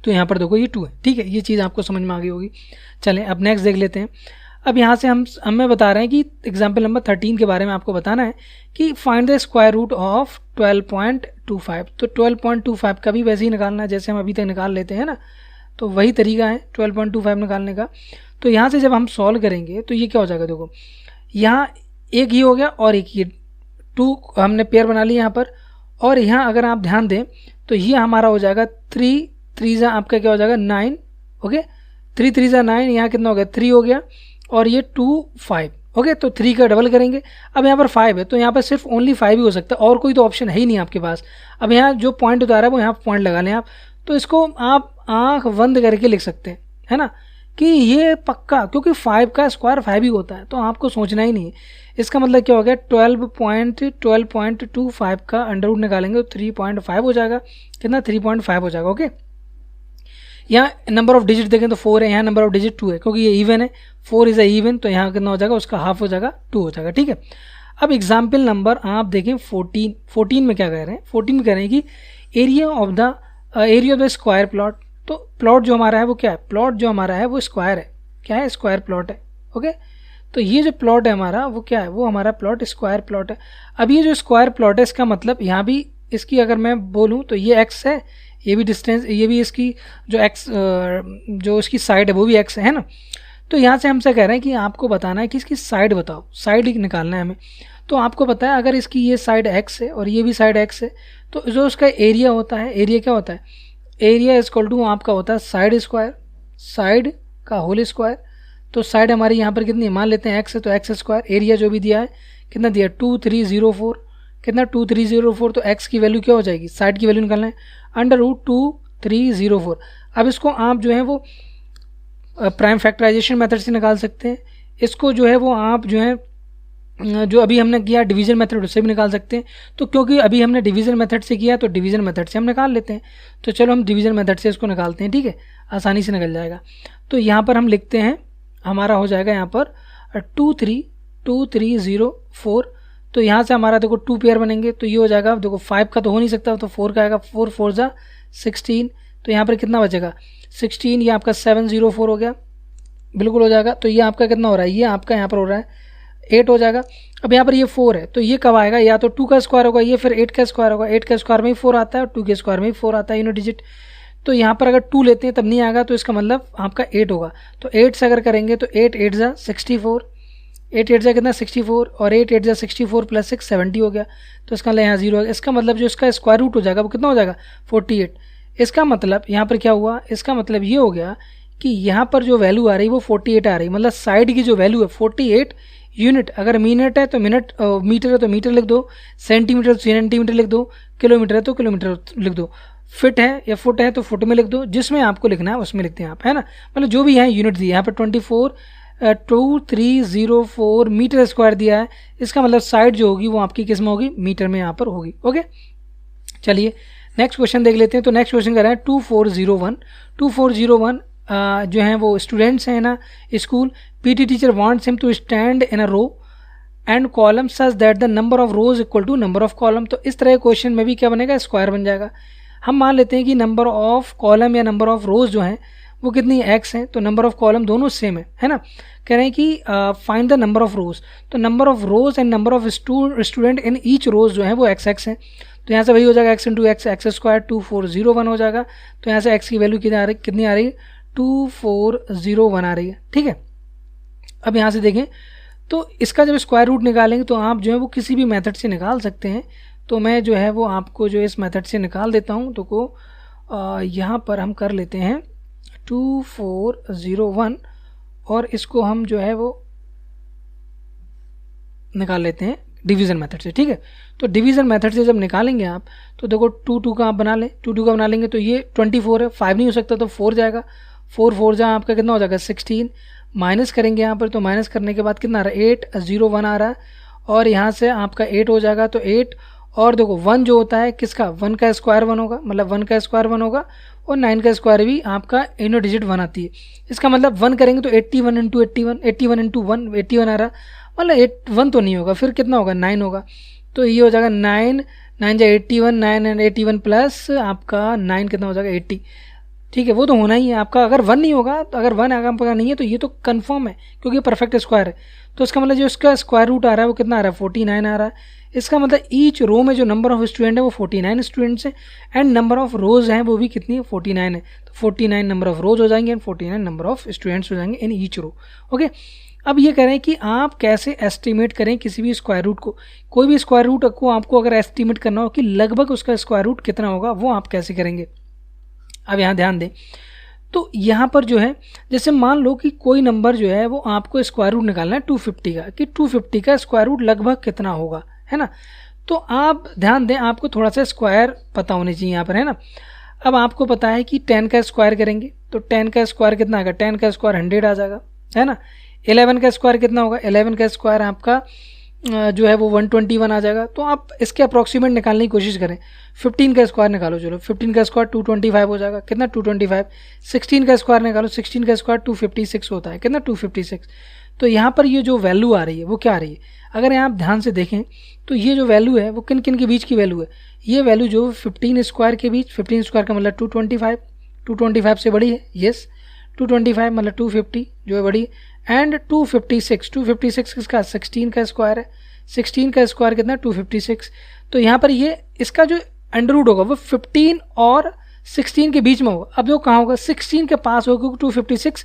तो यहाँ पर देखो ये 2 है, ठीक है। ये चीज़ आपको समझ में आ गई होगी। चलें अब नेक्स्ट देख लेते हैं। अब यहाँ से हमें बता रहे हैं कि एग्जाम्पल नंबर 13 के बारे में आपको बताना है कि find the square root of 12.25। तो 12.25 का भी वैसे ही निकालना है जैसे हम अभी तक निकाल लेते हैं ना, तो वही तरीका है 12.25 निकालने का। तो यहाँ से जब हम सॉल्व करेंगे तो ये क्या हो जाएगा? देखो यहाँ एक ही हो गया और एक ये 2 हमने पेयर बना लिया यहाँ पर, और यहाँ अगर आप ध्यान दें तो ये हमारा हो जाएगा 3 3 आपका क्या हो जाएगा? 9। ओके, 3 3 9, यहाँ कितना हो गया? 3 हो गया, और ये 2 5। ओके, तो 3 का डबल करेंगे। अब यहाँ पर 5 है तो यहाँ पर सिर्फ ओनली 5 ही हो सकता है, और कोई तो ऑप्शन है ही नहीं आपके पास। अब यहाँ जो पॉइंट उतारा है वो यहाँ पॉइंट लगा लें आप, तो इसको आप आंख बंद करके लिख सकते हैं, है ना, कि ये पक्का, क्योंकि 5 का स्क्वायर 5 ही होता है, तो आपको सोचना ही नहीं है। इसका मतलब क्या हो गया? 12.25 का अंडर रूट निकालेंगे तो 3.5 हो जाएगा। कितना? 3.5 हो जाएगा। ओके, यहाँ नंबर ऑफ डिजिट देखें तो 4 है, यहाँ नंबर ऑफ डिजिट 2 है, क्योंकि ये इवन है, 4 इज अ इवन, तो यहाँ कितना हो जाएगा? उसका हाफ हो जाएगा, 2 हो जाएगा, ठीक है। अब एग्जाम्पल नंबर आप देखें 14 में क्या कह रहे हैं? 14 में कह रहे हैं कि area of the square plot तो प्लॉट जो हमारा है वो क्या है, प्लॉट जो हमारा है वो स्क्वायर है, क्या है, स्क्वायर प्लॉट है। ओके, तो ये जो प्लॉट है हमारा वो क्या है, वो हमारा प्लॉट स्क्वायर प्लॉट है। अब ये जो स्क्वायर प्लॉट है इसका मतलब यहाँ भी इसकी अगर मैं बोलूँ तो ये एक्स है, ये भी डिस्टेंस, ये भी इसकी जो एक्स जो इसकी साइड है वो भी एक्स है ना। तो यहाँ से हमसे कह रहे हैं कि आपको बताना है कि इसकी साइड बताओ, साइड निकालना है हमें। तो आपको पता है अगर इसकी ये साइड एक्स है और ये भी साइड एक्स है, तो जो उसका एरिया होता है, एरिया क्या होता है, एरिया इज इक्वल टू आपका होता है साइड स्क्वायर, साइड का होल स्क्वायर। तो साइड हमारी यहाँ पर कितनी, मान लेते हैं एक्स है तो एक्स स्क्वायर, एरिया जो भी दिया है कितना दिया 2304, कितना 2304, तो एक्स की वैल्यू क्या हो जाएगी, साइड की वैल्यू निकालना है √2304। अब इसको आप जो है वो प्राइम फैक्टराइजेशन मेथड से निकाल सकते हैं, इसको जो है वो आप जो है जो अभी हमने किया डिवीजन मेथड उससे भी निकाल सकते हैं। तो क्योंकि अभी हमने डिवीजन मेथड से किया तो डिवीजन मेथड से हम निकाल लेते हैं। तो चलो हम डिवीजन मेथड से इसको निकालते हैं, ठीक है, आसानी से निकल जाएगा। तो यहाँ पर हम लिखते हैं, हमारा हो जाएगा यहाँ पर 2304। तो यहाँ से हमारा देखो 2 पेयर बनेंगे, तो ये हो जाएगा, देखो 5 का तो हो नहीं सकता, तो 4 का आएगा, 4 4 जा 16। तो यहाँ पर कितना बचेगा 16, ये आपका 704 हो गया, बिल्कुल हो जाएगा। तो ये आपका कितना हो रहा है, ये आपका यहाँ पर हो रहा है 8 हो जाएगा। अब यहाँ पर ये 4 है, तो ये कब आएगा, या तो 2 का स्क्वायर होगा, ये फिर 8 का स्क्वायर होगा। 8 का स्क्वायर में ही 4 आता है और 2 के स्क्वायर में ही 4 आता है, यूनिट डिजिट। तो यहाँ पर अगर 2 लेते हैं तब नहीं आएगा, तो इसका मतलब आपका 8 होगा। तो 8 से अगर करेंगे तो 8 8 जा 64, 8 8 जा कितना 64, और 8 8 जा 64 प्लस 6 70 हो गया। तो इसका मतलब यहाँ 0 है, इसका मतलब जो इसका स्क्वायर रूट हो जाएगा वो कितना हो जाएगा 48। इसका मतलब यहाँ पर क्या हुआ, इसका मतलब ये हो गया कि यहाँ पर जो वैल्यू आ रही है वो 48 आ रही है, मतलब साइड की जो वैल्यू है 48 यूनिट। अगर मिनट है तो मिनट, मीटर है तो मीटर लिख दो, सेंटीमीटर तो सेंटीमीटर लिख दो, किलोमीटर है तो किलोमीटर लिख दो, फिट है या फुट है तो फुट में लिख दो, जिसमें आपको लिखना है उसमें लिखते हैं आप, है ना। मतलब जो भी है यूनिट दी है यहाँ पर 2304 मीटर स्क्वायर दिया है, इसका मतलब साइड जो होगी वो आपकी किस में होगी, मीटर में यहाँ पर होगी। ओके, चलिए नेक्स्ट क्वेश्चन देख लेते हैं। तो नेक्स्ट क्वेश्चन कर रहे हैं 2401 जो है वो स्टूडेंट्स हैं ना school, PT teacher wants him to stand in a row and column such that the number of rows equal to number of column. तो इस तरह क्वेश्चन में भी क्या बनेगा, स्क्वायर बन जाएगा। हम मान लेते हैं कि नंबर ऑफ कॉलम या नंबर ऑफ रोज जो हैं वो कितनी एक्स हैं, तो नंबर ऑफ कॉलम दोनों सेम है ना। कह रहे हैं कि find the number of rows, तो number of rows and number of student in each rows जो है वो एक्स एक्स है। तो यहाँ से वही हो जाएगा x into x, x square 2401 हो जाएगा। तो यहाँ से एक्स की वैल्यू कितनी आ रही है 2401 आ रही है, ठीक है। अब यहाँ से देखें तो इसका जब स्क्वायर रूट निकालेंगे तो आप जो है वो किसी भी मेथड से निकाल सकते हैं। तो मैं जो है वो आपको जो इस मेथड से निकाल देता हूँ। तो को यहाँ पर हम कर लेते हैं 2401 और इसको हम जो है वो निकाल लेते हैं डिवीज़न मेथड से, ठीक है। तो डिवीज़न मेथड से जब निकालेंगे आप तो देखो 2 का आप बना लें, 2 का बना लेंगे तो ये 24 है, 5 नहीं हो सकता तो 4 जाएगा, 4 4 जहाँ आपका कितना हो जाएगा 16, माइनस करेंगे यहाँ पर, तो माइनस करने के बाद कितना आ रहा है 801 आ रहा है, और यहाँ से आपका 8 हो जाएगा। तो 8 और देखो 1 जो होता है किसका, 1 का स्क्वायर 1 होगा, मतलब 1 का स्क्वायर 1 होगा, और 9 का स्क्वायर भी आपका यूनिट डिजिट 1 आती है। इसका मतलब 1 करेंगे तो 81 इंटू 81, 81 इंटू 1 81 आ रहा, मतलब 1 तो नहीं होगा, फिर कितना होगा 9 होगा। तो ये हो जाएगा 9 9 जा 81, 9 एंड 81 प्लस आपका 9 कितना हो जाएगा 80, ठीक है। वो तो होना ही है आपका, अगर 1 नहीं होगा तो अगर 1 आपका नहीं है तो ये तो कंफर्म है क्योंकि परफेक्ट स्क्वायर है। तो इसका मतलब जो इसका स्क्वायर रूट आ रहा है वो कितना आ रहा है 49 आ रहा है। इसका मतलब ईच रो में जो नंबर ऑफ स्टूडेंट है वो 49 स्टूडेंट्स हैं एंड नंबर ऑफ रोज हैं वो भी कितनी है 49 है। तो 49 नंबर ऑफ रोज हो जाएंगे एंड 49 नंबर ऑफ स्टूडेंट्स हो जाएंगे इन ईच रो। ओके, अब ये कह रहे हैं कि आप कैसे एस्टिमेट करें किसी भी स्क्वायर रूट को, कोई भी स्क्वायर रूट को आपको अगर एस्टिमेट करना हो कि लगभग उसका स्क्वायर रूट कितना होगा, वो आप कैसे करेंगे। अब यहाँ ध्यान दें तो यहाँ पर जो है जैसे मान लो कि कोई नंबर जो है वो आपको स्क्वायर रूट निकालना है 250 का, कि 250 का स्क्वायर रूट लगभग कितना होगा, है ना। तो आप ध्यान दें, आपको थोड़ा सा स्क्वायर पता होने चाहिए यहाँ पर, है ना। अब आपको पता है कि 10 का स्क्वायर करेंगे तो 10 का स्क्वायर कितना आएगा, 10 का स्क्वायर 100 आ जाएगा, है ना। 11 का स्क्वायर कितना होगा, 11 का स्क्वायर आपका जो है वो 121 आ जाएगा। तो आप इसके अप्रॉक्सीमेट निकालने की कोशिश करें। 15 का स्क्वायर निकालो, चलो 15 का स्क्वायर 225 हो जाएगा, कितना 225। 16 का स्क्वायर निकालो, 16 का स्क्वायर 256 होता है, कितना 256। तो यहाँ पर ये जो वैल्यू आ रही है वो क्या आ रही है, अगर यहाँ आप ध्यान से देखें तो ये जो वैल्यू है वो किन किन के बीच की वैल्यू है, ये वैल्यू जो 15 स्क्वायर के बीच, 15 स्क्वायर का मतलब 225 से बड़ी है, यस 225 मतलब 250 जो है बड़ी, एंड 256 किसका 16 का स्क्वायर है, 16 का स्क्वायर कितना 256। तो यहाँ पर ये इसका जो अंडर रूट होगा वो 15 और 16 के बीच में होगा। अब जो कहाँ होगा 16 के पास होगा क्योंकि 256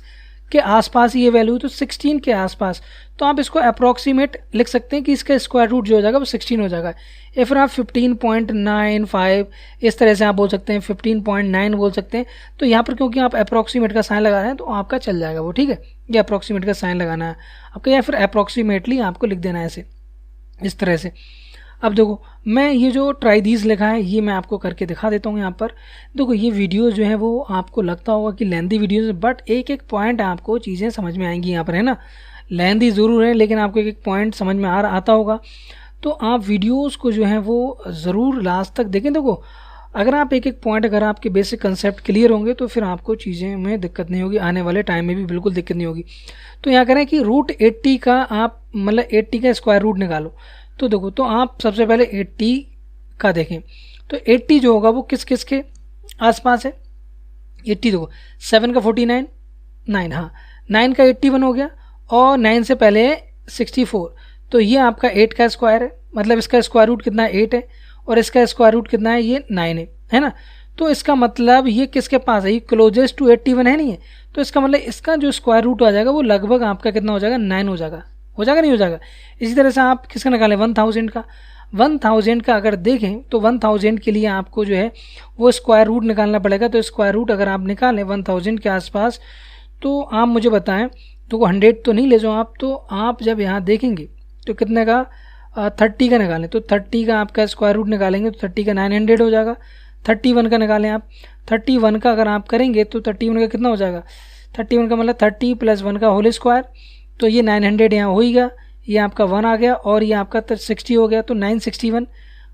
के आसपास ये वैल्यू, तो 16 के आसपास, तो आप इसको अप्रॉक्सीमेट लिख सकते हैं कि इसका स्क्वायर रूट जो हो जाएगा वो 16 हो जाएगा, या फिर आप 15.95 इस तरह से आप बोल सकते हैं, 15.9 बोल सकते हैं। तो यहाँ पर क्योंकि आप अप्रॉक्सीमेट का साइन लगा रहे हैं तो आपका चल जाएगा वो, ठीक है, ये अप्रॉक्सीमेट का साइन लगाना है आपका, या फिर अप्रॉक्सीमेटली आपको लिख देना है ऐसे इस तरह से। अब देखो मैं ये जो ट्राई दीज लिखा है ये मैं आपको करके दिखा देता हूँ यहाँ पर। देखो ये वीडियो जो है वो आपको लगता होगा कि लेंदी वीडियोस, बट एक एक पॉइंट आपको चीज़ें समझ में आएंगी यहाँ पर, है ना। लेंदी ज़रूर है लेकिन आपको एक एक पॉइंट समझ में आता होगा, तो आप वीडियोज़ को जो है वो ज़रूर लास्ट तक देखें। देखो अगर आप एक एक पॉइंट, अगर आपके बेसिक कंसेप्ट क्लियर होंगे तो फिर आपको चीज़ें में दिक्कत नहीं होगी, आने वाले टाइम में भी बिल्कुल दिक्कत नहीं होगी। तो यहाँ करें कि रूट 80 का आप मतलब 80 का स्क्वायर रूट निकालो। तो देखो तो आप सबसे पहले 80 का देखें, तो 80 जो होगा वो किस किस के आसपास है, 80 देखो 7 का 49, 9, हाँ 9 का 81 हो गया, और 9 से पहले है 64, तो ये आपका 8 का स्क्वायर है, मतलब इसका स्क्वायर रूट कितना है 8 है, और इसका स्क्वायर रूट कितना है ये 9 है ना। तो इसका मतलब ये किसके पास है, ये क्लोजेस्ट टू 81 है नहीं है, तो इसका मतलब इसका जो स्क्वायर रूट आ जाएगा वो लगभग आपका कितना हो जाएगा 9 हो जाएगा नहीं हो जाएगा। इसी तरह से आप किसका निकालें 1000 का अगर देखें तो 1000 के लिए आपको जो है वो स्क्वायर रूट निकालना पड़ेगा। तो स्क्वायर रूट अगर आप निकालें 1000 के आसपास, तो आप मुझे बताएं, तो 100 तो नहीं ले जाओ आप, तो आप जब यहाँ देखेंगे तो कितने का 30 का निकालें, तो 30 का आपका स्क्वायर रूट निकालेंगे तो 30 का 900 हो जाएगा। 31 का निकालें आप, 31 का अगर आप करेंगे तो 31 का कितना हो जाएगा, 31 का मतलब 30 + 1 का होल स्क्वायर, तो ये 900 यहाँ हो ही गया, ये आपका 1 आ गया, और ये आपका 60 हो गया, तो 961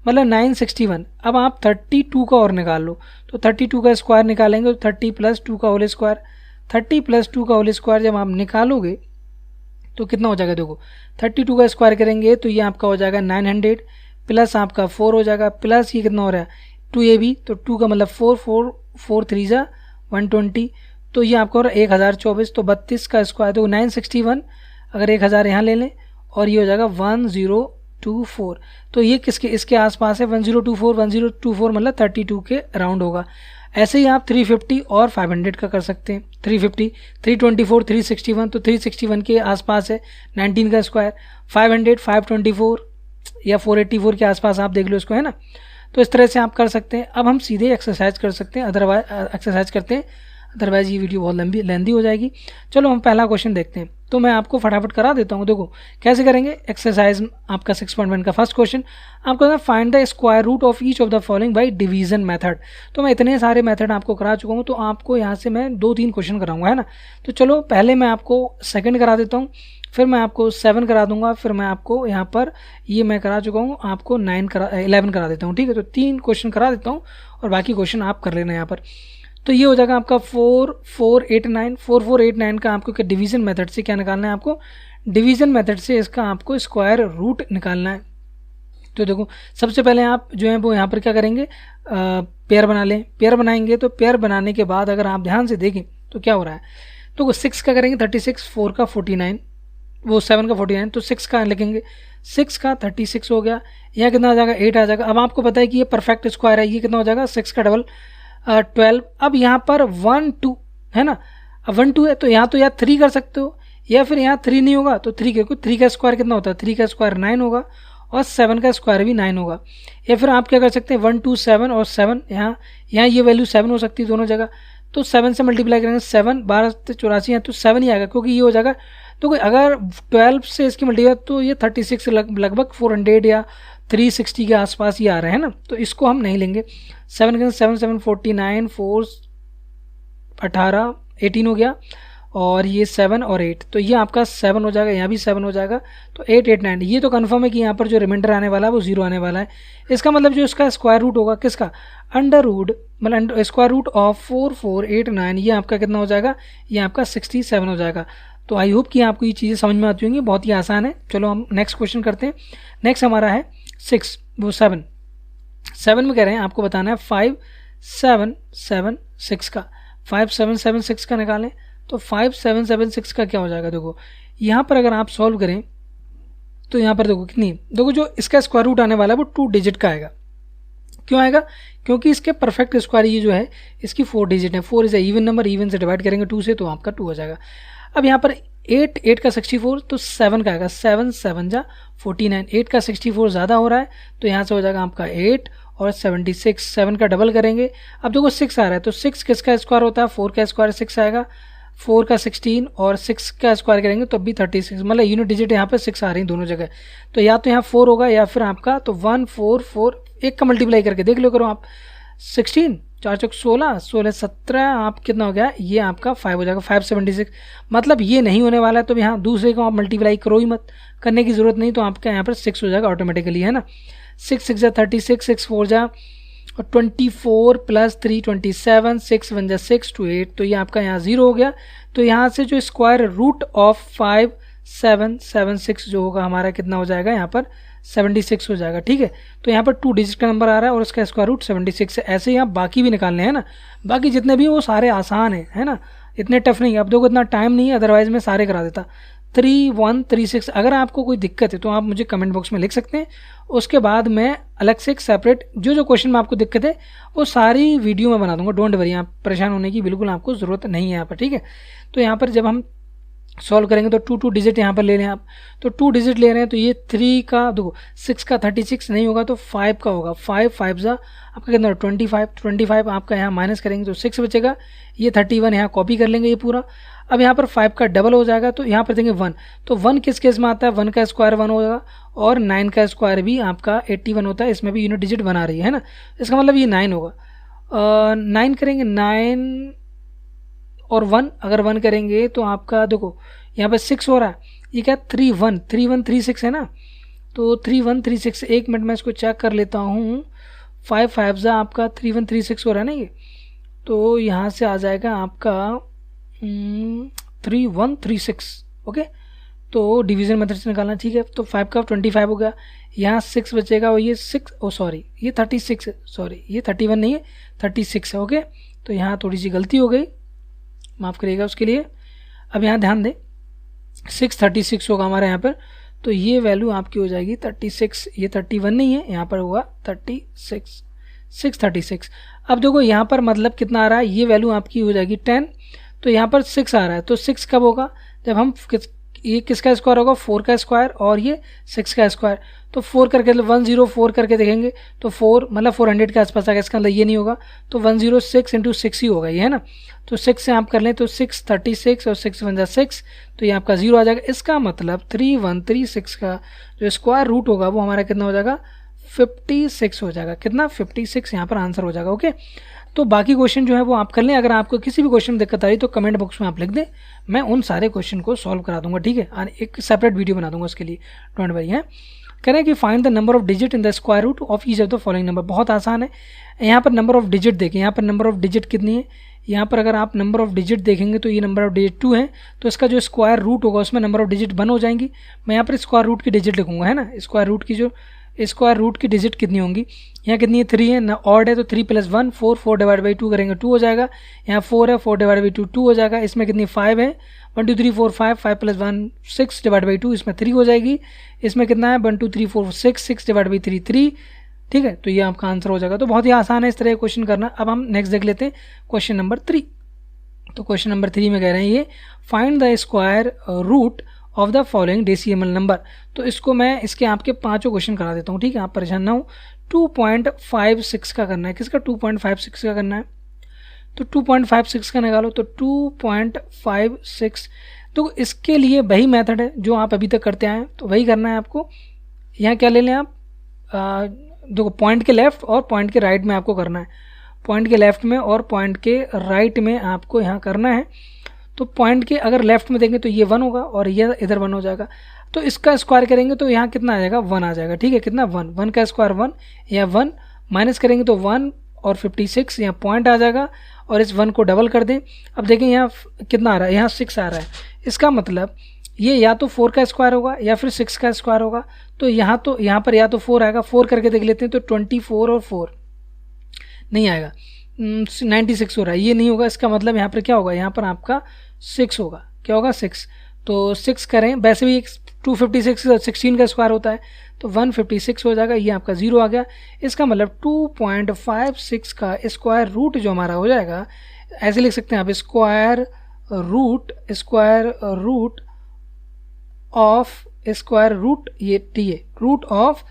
मतलब 961। अब आप 32 का और निकाल लो, तो 32 का स्क्वायर निकालेंगे तो 30 + 2 का होल स्क्वायर, 30 + 2 का होल स्क्वायर जब आप निकालोगे तो कितना हो जाएगा, देखो 32 का स्क्वायर करेंगे तो ये आपका हो जाएगा 900 प्लस आपका 4 हो जाएगा, प्लस ये कितना हो रहा है 2 AB, तो 2 का मतलब 4, 4 3 जा 120, तो ये आपका हो रहा है 1024, तो 32 का स्क्वायर, तो 961 अगर 1000 यहाँ ले लें और ये हो जाएगा 1024, तो ये किसके इसके आसपास है 1024 मतलब 32 के अराउंड होगा। ऐसे ही आप 350 और 500 का कर सकते हैं, 350, 324, 361, तो 361 के आसपास है 19 का स्क्वायर, 500, 524 या 484 के आसपास आप देख लो इसको, है ना। तो इस तरह से आप कर सकते हैं। अब हम सीधे एक्सरसाइज कर सकते हैं, एक्सरसाइज करते हैं, अदरवाइज ये वीडियो बहुत लेंदी हो जाएगी। चलो हम पहला क्वेश्चन देखते हैं, तो मैं आपको फटाफट करा देता हूँ। देखो कैसे करेंगे, एक्सरसाइज आपका 6.1 का फर्स्ट क्वेश्चन आपको find the square root of each of the following by division method. तो मैं इतने सारे मेथड आपको करा चुका हूँ, तो आपको यहाँ से मैं 2-3 क्वेश्चन कराऊंगा, है ना। तो चलो पहले मैं आपको सेकंड करा देता हूँ, फिर मैं आपको 7 करा दूंगा, फिर मैं आपको यहाँ पर ये मैं करा चुका हूँ, आपको 11 करा देता हूँ, ठीक है। तो 3 क्वेश्चन करा देता हूँ और बाकी क्वेश्चन आप कर लेना यहाँ पर। तो ये हो जाएगा आपका 4489 का आपको क्या डिवीजन मेथड से क्या निकालना है, आपको डिवीजन मेथड से इसका आपको स्क्वायर रूट निकालना है। तो देखो सबसे पहले आप जो है वो यहाँ पर क्या करेंगे, पेयर बना लें। पेयर बनाएंगे तो पेयर बनाने के बाद अगर आप ध्यान से देखें तो क्या हो रहा है, तो 6 का करेंगे 36, 4 का 49, वो 7 का 49, तो 6 का लिखेंगे, 6 का 36 हो गया, यहाँ कितना आ जाएगा 8 आ जाएगा। अब आपको पता है कि ये परफेक्ट स्क्वायर है, ये कितना हो जाएगा 6 का डबल 12। अब यहाँ पर 1 2 है ना, अब 1 2 है तो यहाँ तो 3 कर सकते हो, या फिर यहाँ 3 नहीं होगा तो 3 क्योंकि 3 का स्क्वायर कितना होता है, 3 का स्क्वायर 9 होगा और 7 का स्क्वायर भी 9 होगा। या फिर आप क्या कर सकते हैं 1 2 7 और 7, यहाँ ये वैल्यू 7 हो सकती है दोनों जगह, तो 7 से मल्टीप्लाई करेंगे 7 12 से 84 है तो 7 ही आएगा, क्योंकि ये हो जाएगा। तो अगर 12 से इसकी मल्टीप्लाई तो ये 36 लगभग 400 या 360 के आसपास ही आ रहे हैं ना, तो इसको हम नहीं लेंगे। 7 के 7 7 49, 4 18 18 हो गया, और ये 7 और 8, तो ये आपका 7 हो जाएगा, यहाँ भी 7 हो जाएगा, तो 8 8 9। ये तो कंफर्म है कि यहाँ पर जो रिमाइंडर आने वाला है वो 0 आने वाला है। इसका मतलब जो इसका स्क्वायर रूट होगा किसका, अंडर रूट मतलब स्क्वायर रूट ऑफ 4489, ये आपका कितना हो जाएगा, ये आपका 67 हो जाएगा। तो आई होप कि आपको ये चीज़ें समझ में आती होंगी, बहुत ही आसान है। चलो हम नेक्स्ट क्वेश्चन करते हैं। नेक्स्ट हमारा है 6 वो 7 में कह रहे हैं आपको बताना है 5 7 7 6 का 5776 का निकालें तो 5776 का क्या हो जाएगा। देखो यहाँ पर अगर आप सॉल्व करें तो यहाँ पर देखो कितनी, देखो जो इसका स्क्वायर रूट आने वाला है वो 2 डिजिट का आएगा। क्यों आएगा, क्योंकि इसके परफेक्ट स्क्वायर ये जो है इसकी 4 डिजिट है। 4 is a even number, even से डिवाइड करेंगे 2 से तो आपका 2 हो जाएगा। अब यहाँ पर 8 का 64 तो 7 का आएगा, 7 7 जा 49, 8 का 64 ज़्यादा हो रहा है तो यहाँ से हो जाएगा आपका 8 और 76, 7 का डबल करेंगे। अब देखो 6 आ रहा है तो 6 किसका स्क्वायर होता है, 4 का स्क्वायर 6 आएगा, 4 का 16 और 6 का स्क्वायर करेंगे तो भी 36, मतलब यूनिट डिजिट यहाँ पे 6 आ रही हैं दोनों जगह। तो या तो यहाँ 4 होगा या फिर आपका तो 1 4 4 एक का मल्टीप्लाई करके देख लो करो आप, 16 4 चौक 16 16 17 आप कितना हो गया, ये आपका 5 हो जाएगा, 576। मतलब ये नहीं होने वाला है तो यहाँ दूसरे को आप मल्टीप्लाई करो ही मत, करने की जरूरत नहीं, तो आपका यहाँ पर 6 हो जाएगा ऑटोमेटिकली, है ना। 6 6 जा 36, 6 4 जा और 24 प्लस 3 27, 6 1 जा 6 2 8, तो ये आपका यहाँ 0 हो गया। तो यहाँ से जो स्क्वायर रूट ऑफ 5776 जो होगा हमारा कितना हो जाएगा, यहाँ पर 76 हो जाएगा, ठीक है। तो यहाँ पर 2 डिजिट का नंबर आ रहा है और उसका स्क्वायर रूट 76 है। ऐसे ही आप बाकी भी निकालने हैं ना, बाकी जितने भी वो सारे आसान है ना, इतने टफ नहीं है। अब देखो इतना टाइम नहीं है, अदरवाइज मैं सारे करा देता। 3136, अगर आपको कोई दिक्कत है तो आप मुझे कमेंट बॉक्स में लिख सकते हैं, उसके बाद मैं अलग से एक सेपरेट जो क्वेश्चन में आपको दिक्कत है वो सारी वीडियो में बना दूंगा। डोंट वरी, आप परेशान होने की बिल्कुल आपको ज़रूरत नहीं है यहाँ पर, ठीक है। तो यहाँ पर जब हम सॉल्व करेंगे तो 2 2 डिजिट यहाँ पर ले लें आप, तो 2 डिजिट ले रहे हैं तो ये 3 का देखो 6 का 36 नहीं होगा तो 5 का होगा, 5 5 जा आपका कितना 25 आपका यहाँ माइनस करेंगे तो 6 बचेगा, ये 31 यहाँ कॉपी कर लेंगे ये पूरा। अब यहाँ पर 5 का डबल हो जाएगा तो यहाँ पर देंगे 1, तो 1 किस केस में आता है, 1 का स्क्वायर 1 होगा और 9 का स्क्वायर भी आपका 81 होता है, इसमें भी यूनिट डिजिट बना रही है ना, इसका मतलब ये 9 होगा। 9 करेंगे 9 और 1 अगर 1 करेंगे तो आपका देखो यहाँ पर 6 हो रहा है, ये क्या 3136 है ना, तो 3136, 1 मिनट में इसको चेक कर लेता हूँ, 5 5 जा आपका 3136 हो रहा है ना ये, तो यहाँ से आ जाएगा आपका 3136, ओके। तो डिवीजन मेथड से निकालना, ठीक है। तो 5 का 25 हो गया, यहाँ 6 बचेगा और ये 6 सॉरी ये 36 सॉरी ये 31 नहीं है 36 है, ओके। तो यहाँ थोड़ी सी गलती हो गई, माफ़ करिएगा उसके लिए। अब यहाँ ध्यान दें 636 होगा हमारे यहाँ पर, तो ये वैल्यू आपकी हो जाएगी 36, ये 31 नहीं है, यहाँ पर होगा 36 636। अब देखो यहाँ पर मतलब कितना आ रहा है, ये वैल्यू आपकी हो जाएगी 10, तो यहाँ पर 6 आ रहा है, तो 6 कब होगा, जब हम ये किसका स्क्वायर होगा, 4 का स्क्वायर और ये 6 का स्क्वायर, तो 4 करके 104 करके देखेंगे तो 4 मतलब 400 के आसपास आ गया, इसका मतलब ये नहीं होगा, तो 106 इंटू 6 ही होगा ये, है ना। तो 6 से आप कर लें तो 636 और 6 1 6, तो ये आपका 0 आ जाएगा। इसका मतलब 3136 का जो स्क्वायर रूट होगा वो हमारा कितना हो जाएगा, 56 हो जाएगा। कितना, 56 यहाँ पर आंसर हो जाएगा, ओके। तो बाकी क्वेश्चन जो है वो आप कर लें। अगर आपको किसी भी क्वेश्चन में दिक्कत आ रही तो कमेंट बॉक्स में आप लिख दें, मैं उन सारे क्वेश्चन को सॉल्व करा दूंगा, ठीक है। और एक सेपरेट वीडियो बना दूंगा उसके लिए, डोंट वरी। है कह रहे हैं कि find the number of digit in the square root of each of the following number. बहुत आसान है। यहाँ पर नंबर ऑफ डिजिट देखें, यहाँ पर नंबर ऑफ डिजिट कितनी है, यहाँ पर अगर आप नंबर ऑफ डिजिट देखेंगे तो ये नंबर ऑफ डिजिट 2 है, तो इसका जो स्क्वायर रूट होगा उसमें नंबर ऑफ डिजिट 1 हो जाएंगी। मैं यहाँ पर स्क्वायर रूट की डिजिट लिखूंगा, है ना। स्क्वायर रूट की जो स्क्वायर रूट की डिजिट कितनी होंगी, यहाँ कितनी है 3 है ना, ऑड है तो 3 + 1 4, 4 डिवाइड बाई 2 करेंगे 2 हो जाएगा। यहाँ 4 है, 4 डिवाइड बाई 2 2 हो जाएगा। इसमें कितनी 5 है, 1 2 3 4 5, 5 + 1 6 डिवाइड बाई 2, इसमें 3 हो जाएगी। इसमें कितना है 1 2 3 4 6, 6 डिवाइड बाई 3 3, ठीक है। तो ये आपका आंसर हो जाएगा। तो बहुत ही आसान है इस तरह क्वेश्चन करना। अब हम नेक्स्ट देख लेते हैं क्वेश्चन नंबर 3। तो क्वेश्चन नंबर 3 में कह रहे हैं ये find the square root of the following decimal number. तो इसको मैं इसके आपके 5 क्वेश्चन करा देता हूँ, ठीक है, आप परेशान ना हो। 2.56 का करना है, किसका 2.56 का करना है, तो 2.56 का निकालो। तो 2.56, तो इसके लिए वही मेथड है जो आप अभी तक करते आए हैं, तो वही करना है आपको। यहाँ क्या ले लें आप, देखो पॉइंट के लेफ्ट और पॉइंट के राइट में आपको करना है। पॉइंट के लेफ्ट में और पॉइंट के राइट में आपको यहाँ करना है। तो पॉइंट के अगर लेफ्ट में देंगे तो ये 1 होगा और ये इधर 1 हो जाएगा। तो इसका स्क्वायर करेंगे तो यहाँ कितना आ जाएगा, 1 आ जाएगा, ठीक है। कितना 1, 1 का स्क्वायर 1, या 1 माइनस करेंगे तो 1 और 56 यहाँ पॉइंट आ जाएगा, और इस 1 को डबल कर दें। अब देखें यहाँ कितना आ रहा है, यहाँ 6 आ रहा है। इसका मतलब ये या तो 4 का स्क्वायर होगा या फिर 6 का स्क्वायर होगा। तो यहाँ पर या तो 4 आएगा, 4 करके देख लेते हैं। तो 24 और 4 नहीं आएगा, 96 हो रहा है, ये नहीं होगा। इसका मतलब यहाँ पर क्या होगा, यहाँ पर आपका 6 होगा। क्या होगा, 6। तो 6 करें, वैसे भी 256 16 का स्क्वायर होता है, तो 156 हो जाएगा। ये आपका 0 आ गया। इसका मतलब 2.56 का स्क्वायर रूट जो हमारा हो जाएगा, ऐसे लिख सकते हैं आप, स्क्वायर रूट ये टी है, रूट ऑफ,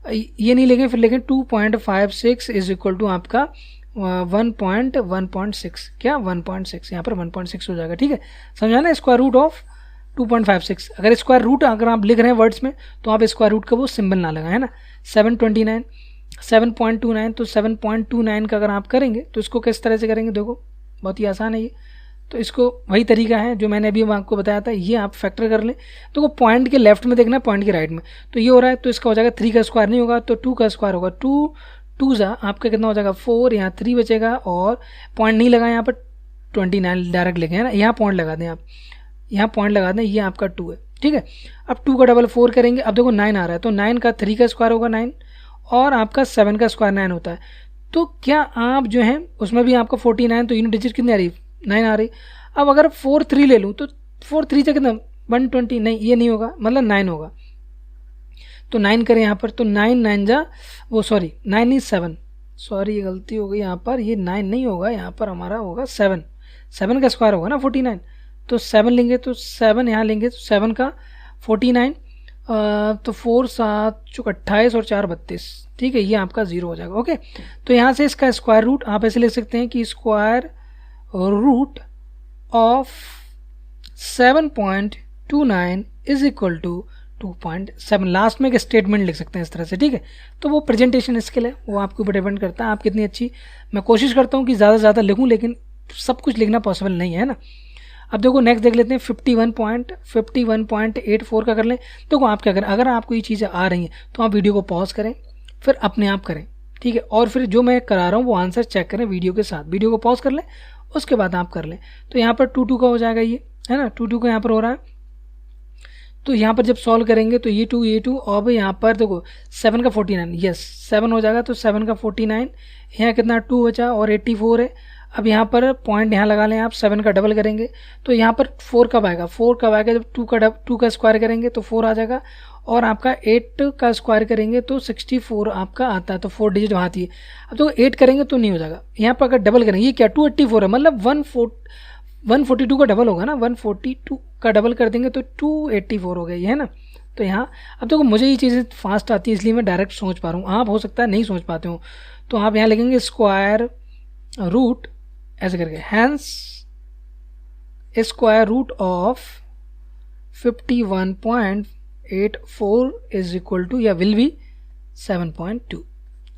ये नहीं लेंगे, फिर लेंगे 2.56 इज इक्वल टू आपका 1.6, क्या 1.6, यहाँ पर 1.6 हो जाएगा। ठीक है, समझा ना, स्क्वायर रूट ऑफ 2.56। अगर स्क्वायर रूट अगर आप लिख रहे हैं वर्ड्स में, तो आप स्क्वायर रूट का वो सिंबल ना लगाएं, है ना। 729 7.29, तो 7.29 का अगर आप करेंगे तो इसको किस तरह से करेंगे, देखो बहुत ही आसान है ये। तो इसको वही तरीका है जो मैंने अभी आपको बताया था, ये आप फैक्टर कर लें। तो पॉइंट के लेफ्ट में देखना, पॉइंट के राइट में, तो ये हो रहा है, तो इसका हो जाएगा 3 का स्क्वायर नहीं होगा, तो 2 का स्क्वायर होगा। 2 जा आपका कितना हो जाएगा 4, यहाँ 3 बचेगा, और पॉइंट नहीं लगा यहाँ पर, 29 डायरेक्ट लिखे, है ना। यहाँ पॉइंट लगा दें आप, यहाँ पॉइंट लगा दें, ये आपका 2 है। ठीक है, अब 2 का डबल 4 करेंगे। अब देखो 9 आ रहा है, तो 9 का 3 का स्क्वायर होगा 9, और आपका 7 का स्क्वायर 9 होता है। तो क्या आप जो है उसमें भी आपका 49, तो यूनिट डिजिट कितनी आ रही, 9 आ रही। अब अगर 4 3 ले लूँ, तो 4 3 से कितना 120, नहीं ये नहीं होगा, मतलब 9 होगा। तो 9 करें यहाँ पर, तो 9 9 जा वो, सॉरी 9 नहीं 7, सॉरी ये गलती हो गई यहाँ पर, ये 9 नहीं होगा, यहाँ पर हमारा होगा 7। 7 का स्क्वायर होगा ना 49, तो 7 लेंगे, तो 7 यहाँ लेंगे, तो 7 का 49, तो 4 7 चौक 28 और 4 32। ठीक है, ये आपका 0 हो जाएगा। ओके, तो यहाँ से इसका स्क्वायर रूट आप ऐसे लिख सकते हैं कि square root of 7.29 is equal to 2.7। Last में एक स्टेटमेंट लिख सकते हैं इस तरह से। ठीक है, तो वो प्रेजेंटेशन स्किल है, वो आपके ऊपर डिपेंड करता है आप कितनी अच्छी। मैं कोशिश करता हूँ कि ज़्यादा से ज़्यादा लिखूँ, लेकिन सब कुछ लिखना पॉसिबल नहीं है ना। अब देखो नेक्स्ट देख लेते हैं, 51.84 का कर लें। देखो आप क्या करें, अगर आपको ये चीज़ें आ रही हैं तो आप वीडियो को पॉज करें, फिर अपने आप करें। ठीक है, और फिर जो मैं करा रहा हूँ वो आंसर चेक करें वीडियो के साथ। वीडियो को पॉज कर लें, उसके बाद आप कर लें। तो यहाँ पर 2 का हो जाएगा, ये है ना, 2 का यहाँ पर हो रहा है। तो यहाँ पर जब सॉल्व करेंगे तो ये 2 और यहाँ पर देखो 7 का 49, यस 7 हो जाएगा, तो 7 का 49, यहाँ कितना 2 बचा और 84 है। अब यहाँ पर पॉइंट यहाँ लगा लें आप, 7 का डबल करेंगे तो यहाँ पर 4 कब आएगा, 4 कब आएगा जब 2 का स्क्वायर करेंगे तो 4 आ जाएगा, और आपका 8 का स्क्वायर करेंगे तो 64 आपका आता है, तो 4 डिजिट वहाँ आती है। अब तो 8 करेंगे तो नहीं हो जाएगा, यहाँ पर अगर डबल करेंगे, ये क्या 284 है, मतलब 142 का डबल होगा ना, 142 का डबल कर देंगे तो 284 हो गया, ये है ना। तो यहाँ अब देखो मुझे ये चीज़ें फास्ट आती है, इसलिए मैं डायरेक्ट सोच पा रहा हूँ, आप हो सकता है नहीं सोच पाते हो। तो आप यहाँ लिखेंगे स्क्वायर रूट ऐसे करके, hence square root of 51.84 is equal to या विल बी 7.2।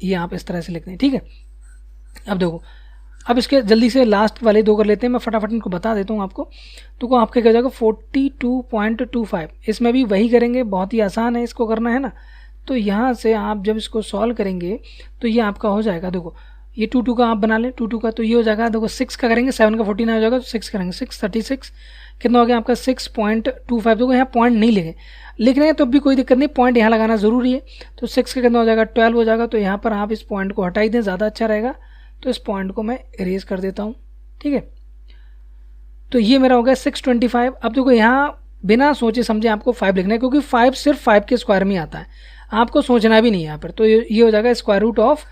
ये आप इस तरह से लिखते हैं। ठीक है, अब देखो, अब इसके जल्दी से लास्ट वाले 2 कर लेते हैं, मैं फटाफट इनको बता देता हूँ आपको। तो आपका क्या हो जाएगा 42.25, इसमें भी वही करेंगे, बहुत ही आसान है इसको करना, है ना। तो यहाँ से आप जब इसको सॉल्व करेंगे तो ये आपका हो जाएगा, देखो ये 2 का आप बना लें, 2 का, तो ये हो जाएगा, देखो 6 का करेंगे, 7 का 49 हो जाएगा, तो 6 करेंगे, 636 कितना हो गया आपका 6.25। देखो यहाँ पॉइंट नहीं लिख रहे हैं तो भी कोई दिक्कत नहीं, पॉइंट यहाँ लगाना ज़रूरी है। तो 6 का कितना हो जाएगा 12 हो जाएगा, तो यहाँ पर आप इस पॉइंट को हटा ही दें, ज़्यादा अच्छा रहेगा। तो इस पॉइंट को मैं इरेज कर देता हूँ। ठीक है, तो ये मेरा हो गया 625। अब देखो यहाँ बिना सोचे समझे आपको 5 लिखना है, क्योंकि 5 सिर्फ 5 के स्क्वायर में आता है, आपको सोचना भी नहीं है यहाँ पर। तो ये हो जाएगा स्क्वायर रूट ऑफ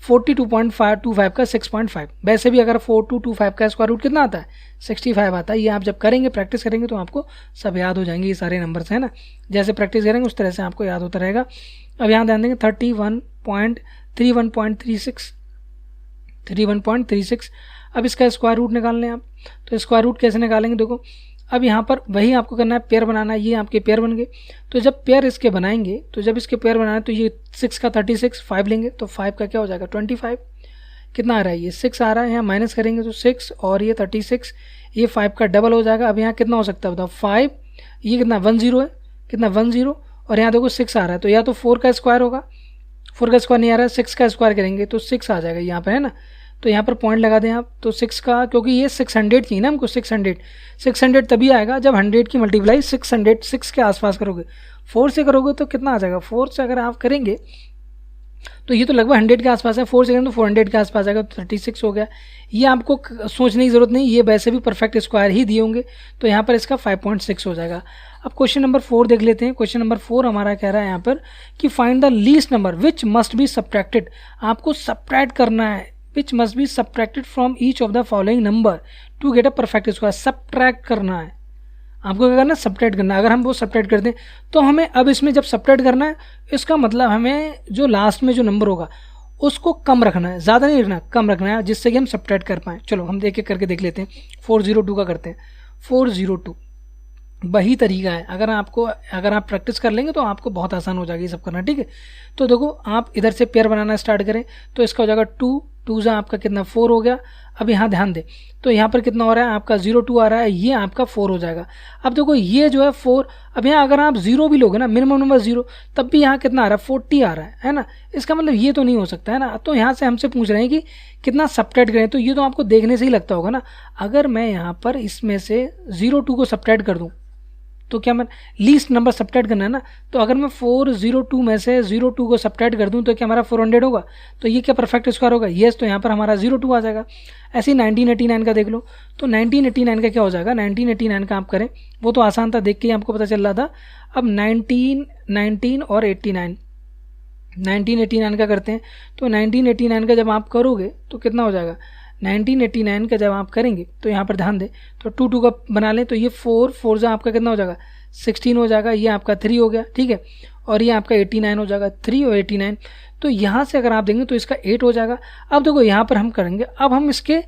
42.25 का 6.5। वैसे भी अगर 4225 का स्क्वायर रूट कितना आता है 65 आता है। ये आप जब करेंगे, प्रैक्टिस करेंगे, तो आपको सब याद हो जाएंगे, ये सारे नंबर्स है ना। जैसे प्रैक्टिस करेंगे उस तरह से आपको याद होता रहेगा। अब यहाँ ध्यान देंगे 31.36। अब इसका स्क्वायर रूट निकाल लें आप। तो स्क्वायर रूट कैसे निकालेंगे, देखो अब यहाँ पर वही आपको करना है, पेयर बनाना है। ये आपके पेयर बन गए, तो जब पेयर इसके बनाएंगे, तो जब इसके पेयर बनाए तो ये 6 का 36, 5 लेंगे तो 5 का क्या हो जाएगा 25। कितना आ रहा है, ये 6 आ रहा है, यहाँ माइनस करेंगे तो 6 और ये 36, ये 5 का डबल हो जाएगा। अब यहाँ कितना हो सकता है बताओ 5, ये कितना 10 है, कितना 10, और यहाँ देखो 6 आ रहा है, तो या तो 4 का स्क्वायर होगा, 4 का स्क्वायर नहीं आ रहा है, 6 का स्क्वायर करेंगे तो 6 आ जाएगा यहाँ पर, है ना। तो यहाँ पर पॉइंट लगा दें आप, तो 6 का, क्योंकि ये 600 चाहिए ना हमको, 600 तभी आएगा जब 100 की मल्टीप्लाई 6 के आसपास करोगे। 4 से करोगे तो कितना आ जाएगा, 4 से अगर आप करेंगे तो ये तो लगभग 100 के आसपास है, 4 सेकेंड तो 400 के आसपास आएगा, तो 36 हो गया। ये आपको सोचने की ज़रूरत नहीं, ये वैसे भी परफेक्ट स्क्वायर ही दिए होंगे, तो यहाँ पर इसका 5.6 हो जाएगा। अब क्वेश्चन नंबर 4 देख लेते हैं। क्वेश्चन नंबर 4 हमारा कह रहा है यहाँ पर कि find the least number which must be subtracted. आपको सब्ट्रैक्ट करना है, which must be subtracted from each of the following number to get a perfect square. Subtract करना है आपको, क्या करना है, सब्ट्रैक्ट करना है। अगर हम वो सब्ट्रैक्ट करते हैं तो हमें अब इसमें जब सब्ट्रैक्ट करना है, इसका मतलब हमें जो लास्ट में जो नंबर होगा उसको कम रखना है, ज़्यादा नहीं रखना, कम रखना है, जिससे कि हम सब्ट्रैक्ट कर पाएँ। चलो हम एक एक करके देख लेते हैं। 402 का करते हैं। 402 वही तरीका है, अगर आप प्रैक्टिस कर लेंगे तो आपको बहुत आसान हो जाएगा ये सब करना, ठीक है। तो देखो आप इधर से पेयर बनाना स्टार्ट करें तो इसका हो जाएगा 2 से आपका कितना 4 हो गया। अब यहाँ ध्यान दें तो यहाँ पर कितना हो रहा है आपका 02 आ रहा है, ये आपका 4 हो जाएगा। अब देखो ये जो है 4, अब यहाँ अगर आप 0 भी लोगे ना, मिनिमम नंबर 0, तब भी यहाँ कितना आ रहा है 40 आ रहा है ना। इसका मतलब ये तो नहीं हो सकता है ना। तो यहाँ से हमसे पूछ रहे हैं कि कितना सब्ट्रैक्ट करें, तो ये तो आपको देखने से ही लगता होगा ना। अगर मैं यहाँ पर इसमें से 02 को सब्ट्रैक्ट कर दूँ तो क्या मैं लीस्ट नंबर सब्ट्रैक्ट करना है ना, तो अगर मैं 402 में से 02 को सब्ट्रैक्ट कर दूं तो क्या हमारा 400 होगा, तो ये क्या परफेक्ट स्क्वायर होगा, येस। तो यहाँ पर हमारा 02 आ जाएगा। ऐसे ही 1989 का देख लो, तो 1989 का क्या हो जाएगा, 1989 का आप करें, वो तो आसान था, देख के ही आपको पता चल रहा था। अब 19 और 89, 1989 का करते हैं, तो 1989 का जब आप करोगे तो कितना हो जाएगा, 1989 का जब आप करेंगे तो यहाँ पर ध्यान दें तो 2 का बना लें, तो ये 4 से आपका कितना हो जाएगा 16 हो जाएगा, ये आपका 3 हो गया, ठीक है। और ये आपका 89 हो जाएगा, 3 और 89। तो यहाँ से अगर आप देंगे तो इसका 8 हो जाएगा। अब देखो यहाँ पर हम करेंगे, अब हम इसके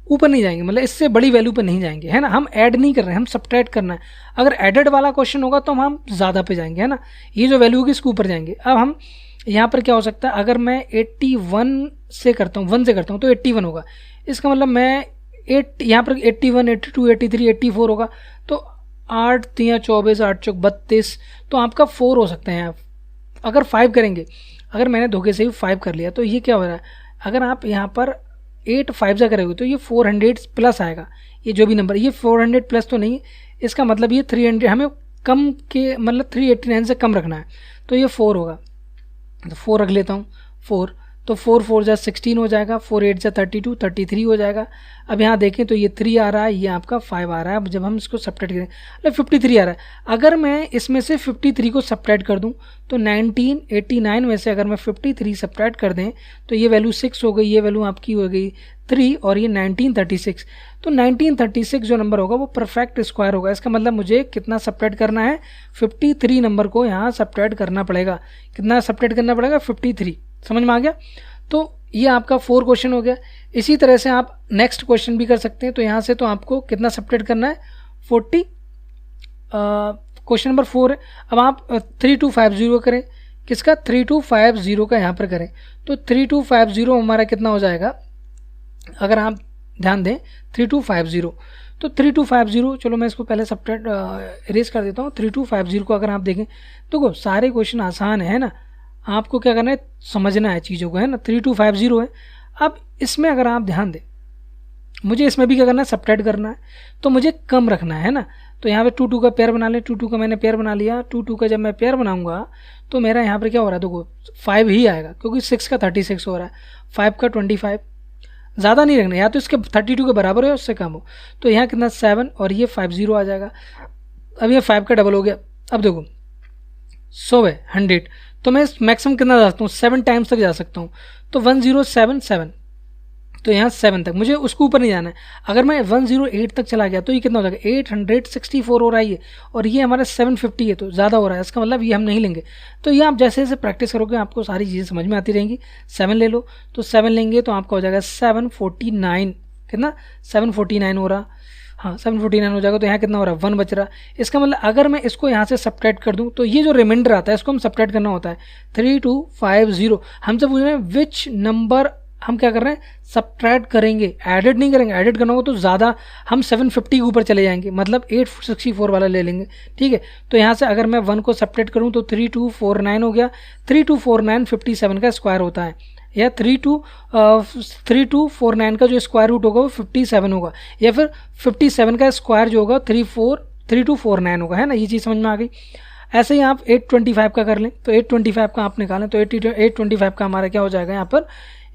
ऊपर नहीं जाएंगे, मतलब इससे बड़ी वैल्यू पर नहीं जाएंगे, है ना। हम ऐड नहीं कर रहे हैं, हम सब्ट्रैक्ट करना है। अगर एडेड वाला क्वेश्चन होगा तो हम ज़्यादा पे जाएंगे, है ना। ये जो वैल्यू होगी इसके ऊपर जाएंगे। अब हम यहाँ पर क्या हो सकता है, अगर मैं 81 से करता हूँ, 1 से करता हूँ तो 81 होगा। इसका मतलब मैं 8 यहाँ पर 81, 82, 83, 84 होगा, तो 8 3 24, 8 चौक 32, तो आपका 4 हो सकते हैं। अगर 5 करेंगे, अगर मैंने धोखे से ही 5 कर लिया तो ये क्या हो रहा है, अगर आप यहाँ पर 8 5 से करोगे तो ये 400 प्लस आएगा। ये जो भी नंबर, ये 400 प्लस तो नहीं, इसका मतलब ये 300 हमें कम के, मतलब 389 से कम रखना है, तो ये 4 होगा। तो 4 रख लेता हूँ, 4, तो 4 4 जा 16 हो जाएगा, 4 8 जा 32, 33 हो जाएगा। अब यहाँ देखें तो ये 3 आ रहा है, ये आपका 5 आ रहा है। अब जब हम इसको सब्ट्रैक्ट करें, मतलब 53 आ रहा है। अगर मैं इसमें से 53 को सब्ट्रैक्ट कर दूं तो 1989 में से अगर मैं 53 सब्ट्रैक्ट कर दें तो ये वैल्यू 6 हो गई, ये वैल्यू आपकी हो गई 3 और ये 1936। तो 1936 जो नंबर होगा वो परफेक्ट स्क्वायर होगा। इसका मतलब मुझे कितना सब्ट्रैक्ट करना है, 53 नंबर को यहाँ सब्ट्रैक्ट करना पड़ेगा। कितना सब्ट्रैक्ट करना पड़ेगा, 53। समझ में आ गया। तो ये आपका 4 क्वेश्चन हो गया। इसी तरह से आप नेक्स्ट क्वेश्चन भी कर सकते हैं। तो यहाँ से तो आपको कितना सब्ट्रैक्ट करना है, 40। क्वेश्चन नंबर 4 है। अब आप 3250 करें, किसका 3250 का यहाँ पर करें, तो 3250 हमारा कितना हो जाएगा, अगर आप ध्यान दें 3250, तो 3250, चलो मैं इसको पहले सब्ट्रैक्ट इरेज कर देता हूँ। 3250 को अगर आप देखें तो सारे क्वेश्चन आसान है ना, आपको क्या करना है, समझना है चीज़ों को, है ना। 3250 है। अब इसमें अगर आप ध्यान दें, मुझे इसमें भी क्या करना है, सब्ट्रैक्ट करना है, तो मुझे कम रखना है ना। तो यहाँ पे 2 का पेयर बना लें, 2 का मैंने पेयर बना लिया। 2 का जब मैं पेयर बनाऊंगा तो मेरा यहाँ पर क्या हो रहा है, देखो 5 ही आएगा, क्योंकि 6 का 36 हो रहा है, 5 का 25, ज़्यादा नहीं रखना, या तो इसके 32 के बराबर हो उससे कम हो। तो यहाँ कितना 7 और ये 50 आ जाएगा। अब ये 5 का डबल हो गया। अब देखो 100 है 100, तो मैं मैक्सिमम कितना जा सकता हूँ, 7 टाइम्स तक जा सकता हूँ। तो 1077, तो यहाँ 7 तक, मुझे उसके ऊपर नहीं जाना है। अगर मैं 108 तक चला गया तो ये कितना हो जाएगा, 864 हो रहा है ये, और ये हमारा 750 है, तो ज़्यादा हो रहा है। इसका मतलब ये हम नहीं लेंगे। तो ये आप जैसे जैसे प्रैक्टिस करोगे आपको सारी चीज़ें समझ में आती रहेंगी। 7 ले लो, तो 7 लेंगे तो आपका हो जाएगा 749, कितना 749 हो रहा, हाँ 749 हो जाएगा। तो यहाँ कितना हो रहा है, 1 बच रहा। इसका मतलब अगर मैं इसको यहाँ से सब्ट्रैक्ट कर दूँ तो ये जो रिमाइंडर आता है इसको हम सब्ट्रैक्ट करना होता है। 3250 हमसे पूछ रहे हैं विच नंबर हम क्या कर रहे हैं, सब्ट्रैक्ट करेंगे, एडिड नहीं करेंगे। एडिड करना होगा तो ज़्यादा हम 750 के ऊपर चले जाएंगे, मतलब 864 वाला ले लेंगे, ठीक है। तो यहाँ से अगर मैं 1 को सब्ट्रैक्ट करूँ तो 3249 हो गया। 3249 57 का स्क्वायर होता है, या 3249 का जो स्क्वायर रूट होगा वो 57 होगा, या फिर 57 का स्क्वायर जो होगा 3249 होगा, है ना। ये चीज़ समझ में आ गई। ऐसे ही आप 825 का कर लें, तो 825 का आप निकालें तो 825 का हमारा क्या हो जाएगा यहाँ पर,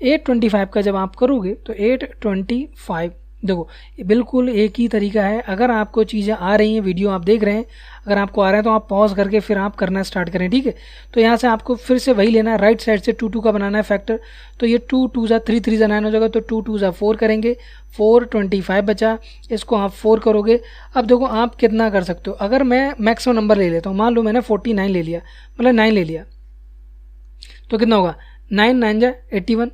825 का जब आप करोगे तो 825, देखो बिल्कुल एक ही तरीका है। अगर आपको चीज़ें आ रही हैं, वीडियो आप देख रहे हैं, अगर आपको आ रहा है तो आप पॉज करके फिर आप करना स्टार्ट करें, ठीक है। तो यहाँ से आपको फिर से वही लेना है, राइट साइड से 2 2 का बनाना है फैक्टर। तो ये 2 2 जा 3 3 जा 9 हो जाएगा, तो 2 2 जा 4 करेंगे, 425 बचा, इसको आप 4 करोगे। अब देखो आप कितना कर सकते हो, अगर मैं मैक्सिमम नंबर ले लेता हूँ, मान लो मैंने 49 ले लिया, मतलब 9 ले लिया, तो कितना होगा, 9 9 जा 81,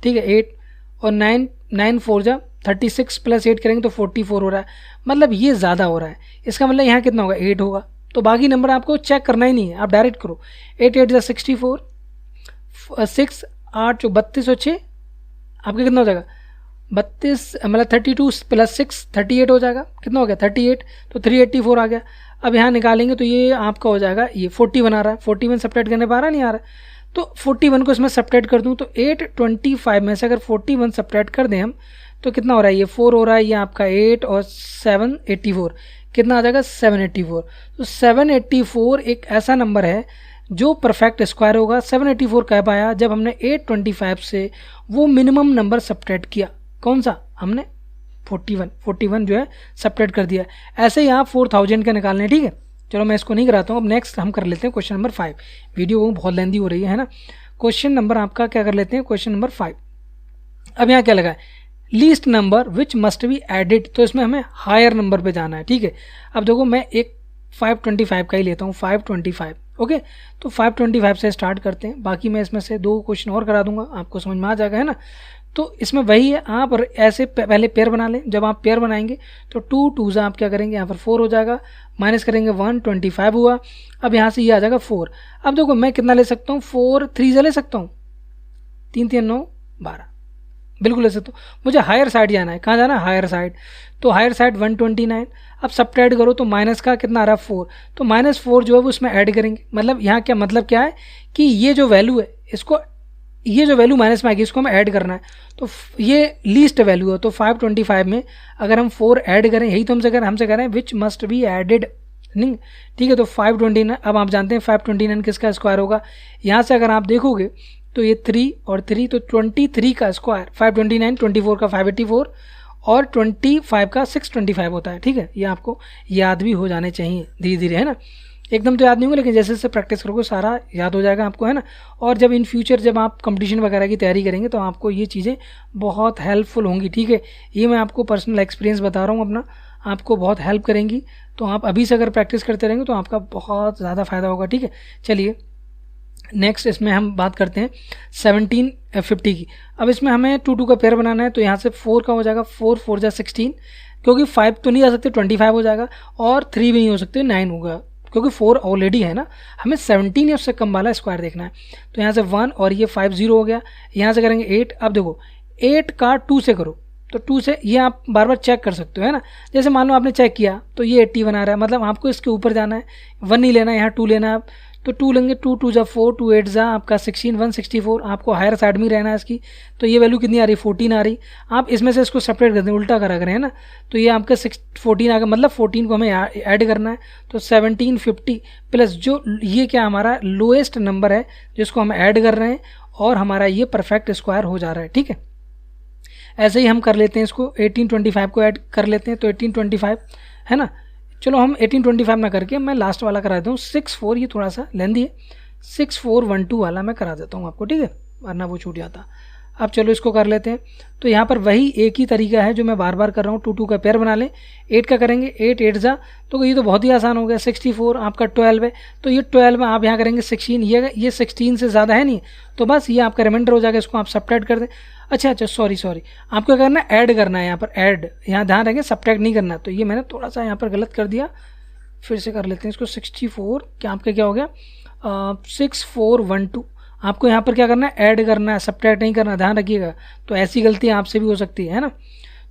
ठीक है, 8 और 9 9 4 जा 36 प्लस 8 करेंगे तो 44 हो रहा है, मतलब ये ज़्यादा हो रहा है। इसका मतलब यहाँ कितना होगा, 8 होगा। तो बाकी नंबर आपको चेक करना ही नहीं है, आप डायरेक्ट करो। 8 8 जा 64, 6 8 32 और 6 आपका कितना हो जाएगा, 32, मतलब 32 प्लस 6 38 हो जाएगा। कितना हो गया, 38, तो 384 आ गया। अब यहाँ निकालेंगे तो ये आपका हो जाएगा, ये 41 आ रहा है, 41 सब्ट्रैक्ट करने पर आ रहा नहीं आ रहा है, तो 41 को इसमें सब्ट्रैक्ट कर दूँ तो 825 में से अगर 41 सब्ट्रैक्ट कर दें हम तो कितना हो रहा है, ये 4 हो रहा है, ये आपका 8 और 7 84, कितना आ जाएगा, 784। तो 784 एक ऐसा नंबर है जो परफेक्ट स्क्वायर होगा। 784 कह पाया जब हमने 825 से वो मिनिमम नंबर सब्ट्रैक्ट किया, कौन सा, हमने 41 जो है सब्ट्रैक्ट कर दिया। ऐसे ही आप 4000 का निकालने, ठीक है। चलो मैं इसको नहीं कराता हूँ, अब नेक्स्ट हम कर लेते हैं क्वेश्चन नंबर 5। वीडियो बहुत लेंदी हो रही है ना। क्वेश्चन नंबर आपका क्या कर लेते हैं, क्वेश्चन नंबर 5। अब यहाँ क्या लगा है, least number which must be added, तो इसमें हमें हायर नंबर पे जाना है, ठीक है। अब देखो मैं एक 525 का ही लेता हूँ, 525, ओके। तो 525 से स्टार्ट करते हैं, बाकी मैं इसमें से 2 क्वेश्चन और करा दूंगा, आपको समझ में आ जाएगा, है ना। तो इसमें वही है, आप ऐसे पहले पेयर बना लें। जब आप पेयर बनाएंगे तो 2 2 से आप क्या करेंगे, यहाँ पर 4 हो जाएगा, माइनस करेंगे 125 हुआ। अब यहाँ से ये आ जाएगा 4। अब देखो मैं कितना ले सकता हूँ, 4 3 से ले सकता हूँ, 3 3 9 12, बिल्कुल ले सकता हूँ। मुझे हायर साइड जाना है, कहाँ जाना है, हायर साइड। तो हायर साइड 129। अब सब्ट्रैक्ट करो तो माइनस का कितना आ रहा है, 4, तो -4 जो है वो उसमें ऐड करेंगे। मतलब यहाँ क्या मतलब क्या है कि ये जो वैल्यू है इसको, ये जो वैल्यू माइनस में आएगी इसको हमें ऐड करना है। तो ये लीस्ट वैल्यू है, तो 525 में अगर हम 4 ऐड करें, यही तो हमसे कह रहे हैं विच मस्ट बी एडेड, नहीं, ठीक है। तो 529, अब आप जानते हैं 529 किसका स्क्वायर होगा। यहाँ से अगर आप देखोगे तो ये 3 और 3, तो 23 का स्क्वायर 529, 24 का 584 और 25 का 625 होता है, ठीक है। ये आपको याद भी हो जाने चाहिए धीरे धीरे, है ना। एकदम तो याद नहीं होगा, लेकिन जैसे जैसे प्रैक्टिस करोगे सारा याद हो जाएगा आपको, है ना। और जब इन फ्यूचर जब आप कंपटीशन वगैरह की तैयारी करेंगे तो आपको ये चीज़ें बहुत हेल्पफुल होंगी, ठीक है। ये मैं आपको पर्सनल एक्सपीरियंस बता रहा हूँ अपना, आपको बहुत हेल्प करेंगी। तो आप अभी से अगर प्रैक्टिस करते रहेंगे तो आपका बहुत ज़्यादा फायदा होगा, ठीक है। चलिए नेक्स्ट इसमें हम बात करते हैं 1750 की। अब इसमें हमें 2 2 का पेयर बनाना है, तो यहाँ से 4 का हो जाएगा, 4 4 जा 16, क्योंकि 5 तो नहीं आ सकते, 25 हो जाएगा, और 3 भी नहीं हो सकते, 9 होगा, क्योंकि 4 ऑलरेडी है ना। हमें 17 या उससे कम वाला स्क्वायर देखना है। तो यहाँ से 1 और ये 5 0 हो गया, यहाँ से करेंगे 8। अब देखो 8 का 2 से करो, तो 2 से ये आप बार बार चेक कर सकते हो, है ना। जैसे मान लो आपने चेक किया तो ये 80 बना रहा है, मतलब आपको इसके ऊपर जाना है, 1 नहीं लेना है, यहाँ 2 लेना है। तो 2 लेंगे, 2 2 जा 4, 2 8 जा आपका 16, 164। आपको हायर साइड में रहना है इसकी, तो ये वैल्यू कितनी आ रही, 14 आ रही। आप इसमें से इसको सेपरेट कर दें, उल्टा करा करें, है ना। तो ये आपका 14 आ गया, मतलब 14 को हमें ऐड करना है। तो 1750 प्लस जो ये क्या हमारा लोएस्ट नंबर है जिसको हम ऐड कर रहे हैं, और हमारा ये परफेक्ट स्क्वायर हो जा रहा है, ठीक है। ऐसे ही हम कर लेते हैं इसको, 1825 को ऐड कर लेते हैं, तो 1825 है ना। चलो हम 1825 ना करके मैं लास्ट वाला करा देता हूँ 64, ये थोड़ा सा लेंदी है, 6412 वाला मैं करा देता हूँ आपको, ठीक है, वरना वो छूट जाता। अब चलो इसको कर लेते हैं। तो यहाँ पर वही एक ही तरीका है जो मैं बार बार कर रहा हूँ, 2 2 का पेयर बना लें, 8 का करेंगे, 8 8 जा, तो ये तो बहुत ही आसान हो गया। 64 आपका 12 है, तो ये 12 में आप यहाँ करेंगे 16, ये 16 से ज़्यादा है नहीं, तो बस ये आपका रिमाइंडर हो जाएगा, इसको आप सब्ट्रैक्ट कर दें। अच्छा सॉरी आपको क्या करना है, ऐड करना है, यहाँ पर ऐड, यहाँ ध्यान रखेंगे सब्ट्रैक्ट नहीं करना। तो ये मैंने थोड़ा सा यहाँ पर गलत कर दिया, फिर से कर लेते हैं इसको। 64 क्या आपका क्या हो गया, 6412। आपको यहाँ पर क्या करना है, ऐड करना है, सब्ट्रैक्ट नहीं करना, ध्यान रखिएगा। तो ऐसी गलती आपसे भी हो सकती है ना।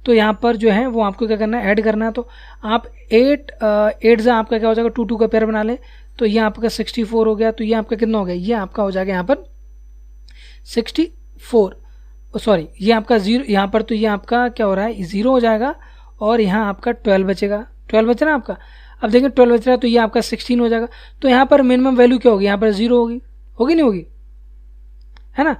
तो यहाँ पर जो है वो आपको क्या करना है, ऐड करना है। तो आप 8 से आपका क्या हो जाएगा, 2 2 का पेयर बना लें, तो ये आपका 64 हो गया। तो ये आपका कितना हो गया, ये आपका हो जाएगा यहाँ पर 64, सॉरी ये आपका 0 यहाँ पर, तो ये आपका क्या हो रहा है, 0 हो जाएगा, और यहाँ आपका 12 बचेगा, 12 बचे ना आपका। अब देखें 12 बच रहा है तो ये आपका 16 हो जाएगा। तो यहाँ पर मिनिमम वैल्यू क्या होगी, यहाँ पर 0 होगी, होगी नहीं होगी, है ना।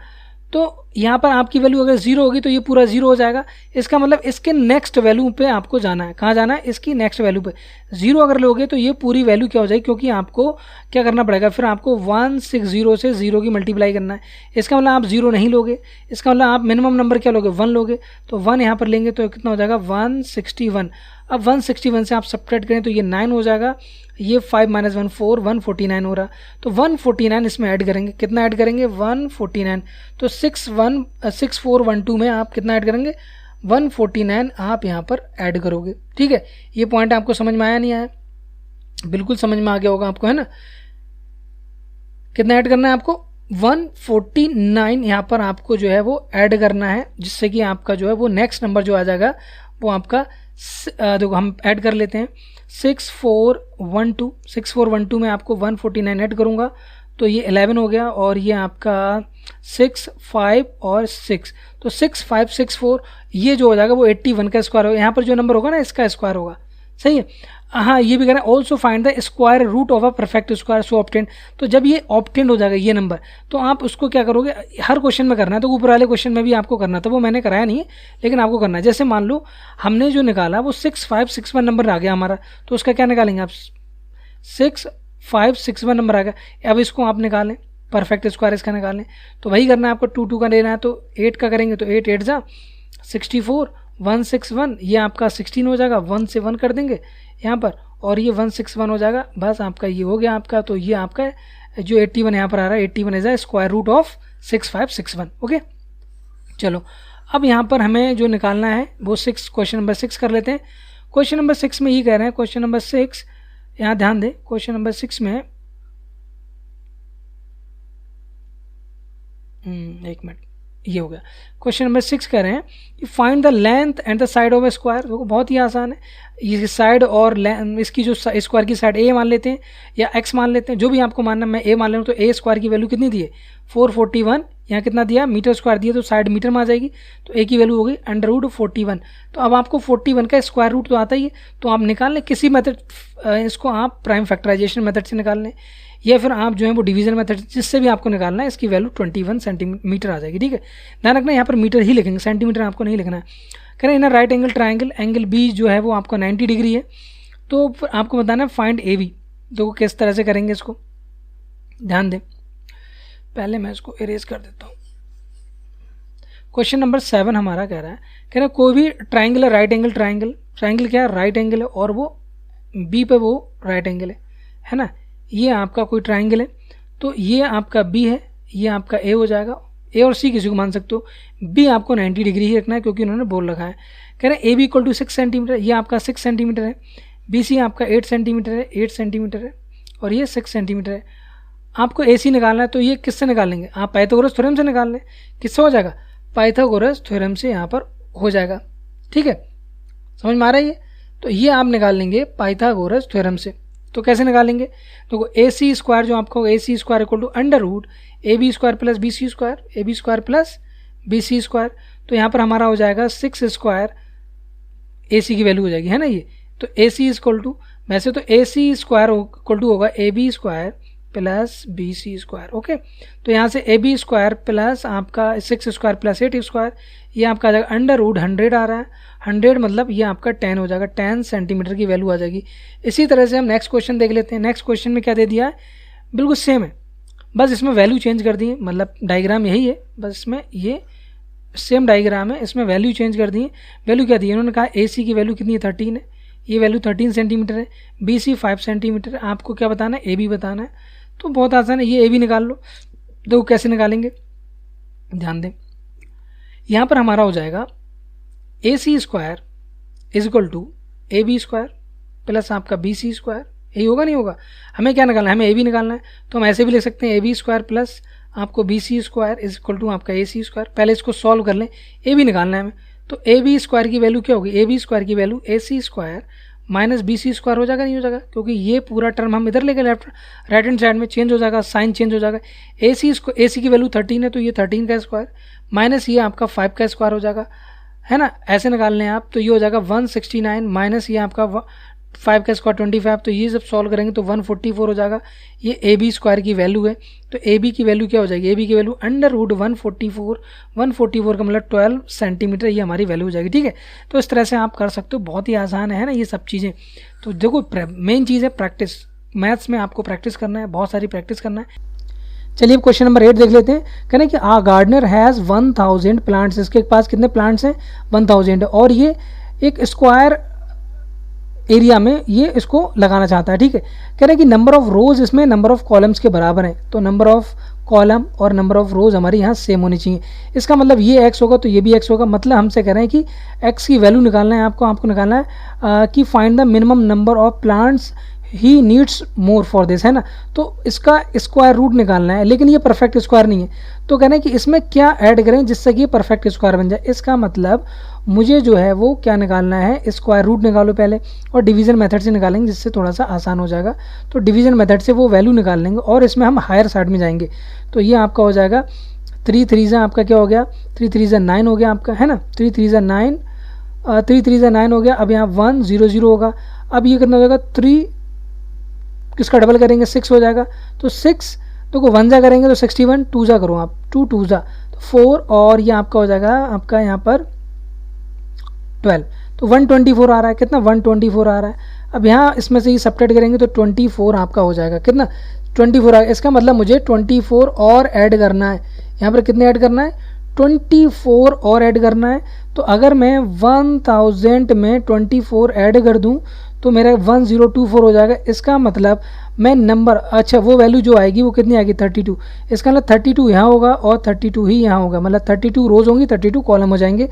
तो यहाँ पर आपकी वैल्यू अगर 0 होगी तो ये पूरा 0 हो जाएगा। इसका मतलब इसके नेक्स्ट वैल्यू पे आपको जाना है। कहाँ जाना है, इसकी नेक्स्ट वैल्यू पे। 0 अगर लोगे तो ये पूरी वैल्यू क्या हो जाएगी, क्योंकि आपको क्या करना पड़ेगा, फिर आपको 160 से 0 की मल्टीप्लाई करना है। इसका मतलब आप 0 नहीं लोगे, इसका मतलब आप मिनिमम नंबर क्या लोगे, 1 लोगे। तो 1 यहाँ पर लेंगे तो कितना हो जाएगा, 161। अब 161 से आप सब्ट्रैक्ट करें तो ये 9 हो जाएगा, ये 5 - 1 4, 149 हो रहा। तो 149 इसमें ऐड करेंगे, कितना ऐड करेंगे, 149। तो 6412 में आप कितना ऐड करेंगे, 149 आप यहाँ पर ऐड करोगे। ठीक है, ये पॉइंट आपको समझ में आया नहीं आया, बिल्कुल समझ में आ गया होगा आपको, है ना। कितना ऐड करना है आपको, 149 यहाँ पर आपको जो है वो ऐड करना है, जिससे कि आपका जो है वो नेक्स्ट नंबर जो आ जाएगा वो आपका देखो हम ऐड कर लेते हैं 6412 में आपको 149 ऐड करूँगा तो ये 11 हो गया, और ये आपका 6 5 और 6, तो 6564 ये जो हो जाएगा वो 81 का स्क्वायर होगा। यहाँ पर जो नंबर होगा ना इसका स्क्वायर होगा, सही है। हाँ, ये भी कह रहे हैं also find the square root of a perfect square so obtained. तो जब ये ऑब्टेंड हो जाएगा ये नंबर, तो आप उसको क्या करोगे, हर क्वेश्चन में करना है। तो ऊपर वाले क्वेश्चन में भी आपको करना था, वो मैंने कराया नहीं है, लेकिन आपको करना है। जैसे मान लो हमने जो निकाला वो 6561 नंबर आ गया हमारा, तो उसका क्या निकालेंगे आप, 6561 नंबर आ गया। अब इसको आप निकालें, परफेक्ट स्क्वायर इसका निकालें, तो वही करना है आपको। 2 का लेना है तो 8 का करेंगे तो 8 8 जा 64, 161 ये आपका 16 हो जाएगा, 1 से 1 कर देंगे यहाँ पर, और ये 161 हो जाएगा। बस आपका ये हो गया आपका। तो ये आपका जो 81 यहाँ पर आ रहा है, 81 is the square root of 6561। Okay, चलो अब यहाँ पर हमें जो निकालना है वो क्वेश्चन नंबर 6 कर लेते हैं। क्वेश्चन नंबर 6 में ये कह रहे हैं, क्वेश्चन नंबर 6 यहाँ ध्यान दें, क्वेश्चन नंबर 6 में एक मिनट, ये हो गया। क्वेश्चन नंबर 6 कह रहे हैं कि find the length and the side of A square. देखो बहुत ही आसान है, ये साइड और इसकी जो स्क्वायर की साइड ए मान लेते हैं या एक्स मान लेते हैं, जो भी आपको मानना। मैं ए मान ले रहा हूँ, तो ए स्क्वायर की वैल्यू कितनी दी है, 441। यहाँ कितना दिया, मीटर स्क्वायर दिया, तो साइड मीटर में आ जाएगी, तो ए की वैल्यू हो गई √41। तो अब आपको 41 का स्क्वायर रूट तो आता ही है, तो आप निकाल लें किसी मेथड, इसको आप प्राइम फैक्टराइजेशन मेथड से निकाल लें, या फिर आप जो है वो डिवीजन मेथड, जिससे भी आपको निकालना है, इसकी वैल्यू 21 सेंटीमीटर आ जाएगी। ठीक है, ध्यान रखना यहाँ पर मीटर ही लिखेंगे, सेंटीमीटर आपको नहीं लिखना है। कह रहे हैं in right angle triangle, angle B जो है वो आपका 90 डिग्री है। तो आपको बताना है फाइंड ए बी। तो किस तरह से करेंगे इसको, ध्यान दें। पहले मैं इसको इरेज कर देता हूँ। क्वेश्चन नंबर 7 हमारा कह रहा है कोई भी ट्राइंगल है, राइट एंगल ट्राइंगल, ट्राइंगल क्या है, राइट एंगल है, और वो बी पे वो राइट एंगल है ना। ये आपका कोई ट्राइंगल है, तो ये आपका बी है, ये आपका ए हो जाएगा। ए और सी किसी को मान सकते हो, बी आपको 90 डिग्री ही रखना है क्योंकि उन्होंने बोल रखा है। कह रहे हैं A B equal to 6 centimetre, ये आपका 6 सेंटीमीटर है। बी सी आपका 8 सेंटीमीटर है, 8 सेंटीमीटर है, और ये 6 सेंटीमीटर है। आपको ए सी निकालना है, तो ये किससे निकालेंगे, आप पाइथागोरस थ्योरम से निकाल लें। किससे हो जाएगा, पाइथागोरस थ्योरम से यहाँ पर हो जाएगा। ठीक है, समझ में आ रहा है ये। तो ये आप निकाल लेंगे पाइथागोरस थ्योरम से। तो कैसे निकालेंगे, तो ए सी स्क्वायर जो आपका A C square equal to under root A B square plus B C square, A B square plus B C square. तो यहाँ पर हमारा हो जाएगा 6 स्क्वायर, ए सी की वैल्यू हो जाएगी, है ना ये। तो ए सी इक्वल टू, वैसे तो A C square equal to होगा A B square plus B C square. Okay, तो यहाँ से ए बी स्क्वायर प्लस आपका 6 स्क्वायर प्लस 8 स्क्वायर, ये आपका आ जाएगा अंडर रूट 100 आ रहा है। 100 मतलब ये आपका 10 हो जाएगा, 10 सेंटीमीटर की वैल्यू आ जाएगी। इसी तरह से हम नेक्स्ट क्वेश्चन देख लेते हैं। नेक्स्ट क्वेश्चन में क्या दे दिया है, बिल्कुल सेम है, बस इसमें वैल्यू चेंज कर दी है, मतलब डायग्राम यही है, बस इसमें ये सेम डायग्राम है, इसमें वैल्यू चेंज कर दी है। वैल्यू क्या दी है, उन्होंने कहा ए सी की वैल्यू कितनी है, 13 है, ये वैल्यू 13 सेंटीमीटर है। बी सी 5 सेंटीमीटर है। आपको क्या बताना है, ए बी बताना है। तो बहुत आसान है, ये ए बी निकाल लो। देखो कैसे निकालेंगे, ध्यान दें। यहाँ पर हमारा हो जाएगा A C square is equal to A B square plus आपका बी सी स्क्वायर। यही होगा, नहीं होगा, हमें क्या निकालना है, हमें ए बी निकालना है। तो हम ऐसे भी लिख सकते हैं ए बी स्क्वायर प्लस आपको B C square is equal to आपका ए सी स्क्वायर। पहले इसको सॉल्व कर लें, ए बी निकालना है हमें। तो ए बी स्क्वायर की वैल्यू क्या होगी, ए बी स्क्वायर की value A C square minus B C square हो जाएगा, नहीं हो जाएगा, क्योंकि ये पूरा टर्म हम इधर लेके लेफ्ट राइट हैंड साइड में चेंज हो जाएगा, साइन चेंज हो जाएगा। ए सी की वैल्यू 13 है, तो ये 13 का स्क्वायर माइनस ये आपका 5 का स्क्वायर हो जाएगा, है ना। ऐसे निकाल लें आप, तो ये हो जाएगा 169 माइनस ये आपका 5 का स्क्वायर 25, तो ये जब सॉल्व करेंगे तो 144 हो जाएगा। ये ए बी स्क्वायर की वैल्यू है, तो ए बी की वैल्यू क्या हो जाएगी, ए बी की वैल्यू √144, 144 का मतलब 12 सेंटीमीटर, ये हमारी वैल्यू हो जाएगी। ठीक है, तो इस तरह से आप कर सकते हो, बहुत ही आसान है ना ये सब चीज़ें। तो देखो मेन चीज़ है प्रैक्टिस, मैथ्स में आपको प्रैक्टिस करना है, बहुत सारी प्रैक्टिस करना है। चलिए अब क्वेश्चन नंबर 8 देख लेते हैं। कहना कि आ गार्डनर हैज़ 1000 प्लांट्स, इसके पास कितने प्लांट्स हैं, 1000, और ये एक स्क्वायर एरिया में ये इसको लगाना चाहता है। ठीक है, कह रहे हैं कि नंबर ऑफ रोज इसमें नंबर ऑफ कॉलम्स के बराबर हैं, तो नंबर ऑफ कॉलम और नंबर ऑफ रोज हमारी यहाँ सेम होनी चाहिए। इसका मतलब ये x होगा तो ये भी x होगा, मतलब हमसे कह रहे हैं कि x की वैल्यू निकालना है आपको निकालना है कि find the minimum number of plants he needs more for this, है ना। तो इसका स्क्वायर रूट निकालना है, लेकिन ये परफेक्ट स्क्वायर नहीं है, तो कहना है कि इसमें क्या ऐड करें जिससे कि ये परफेक्ट स्क्वायर बन जाए। इसका मतलब मुझे जो है वो क्या निकालना है, स्क्वायर रूट निकालो पहले, और डिवीजन मेथड से निकालेंगे जिससे थोड़ा सा आसान हो जाएगा। तो डिवीजन मेथड से वो वैल्यू निकाल लेंगे और इसमें हम हायर साइड में जाएंगे, तो ये आपका हो जाएगा 3 3 आपका क्या हो गया, 3 3 9 हो गया आपका, है ना, 3 3 9, 3 3 9 हो गया। अब यहाँ 1 0 0 होगा, अब ये कितना हो जाएगा 3, किसका डबल करेंगे 6 हो जाएगा, तो 6 तो को 1 जा करेंगे तो 61, 2 जा करो आप, 2 2 जा तो 4, और ये आपका हो जाएगा आपका यहाँ पर 12, तो 124 आ रहा है, कितना 124 आ रहा है। अब यहाँ इसमें से ही सब्ट्रैक्ट करेंगे तो 24 आपका हो जाएगा, कितना 24 आ गया। इसका मतलब मुझे 24 और ऐड करना है, यहाँ पर कितने ऐड करना है, 24 और ऐड करना है। तो अगर मैं 1000 में 24 ऐड कर दूं तो मेरा 1024 हो जाएगा। इसका मतलब मैं नंबर, अच्छा वो वैल्यू जो आएगी वो कितनी आएगी 32, इसका मतलब 32 यहाँ होगा और 32 ही यहाँ होगा, मतलब 32 रोज होंगी, 32 कॉलम हो जाएंगे।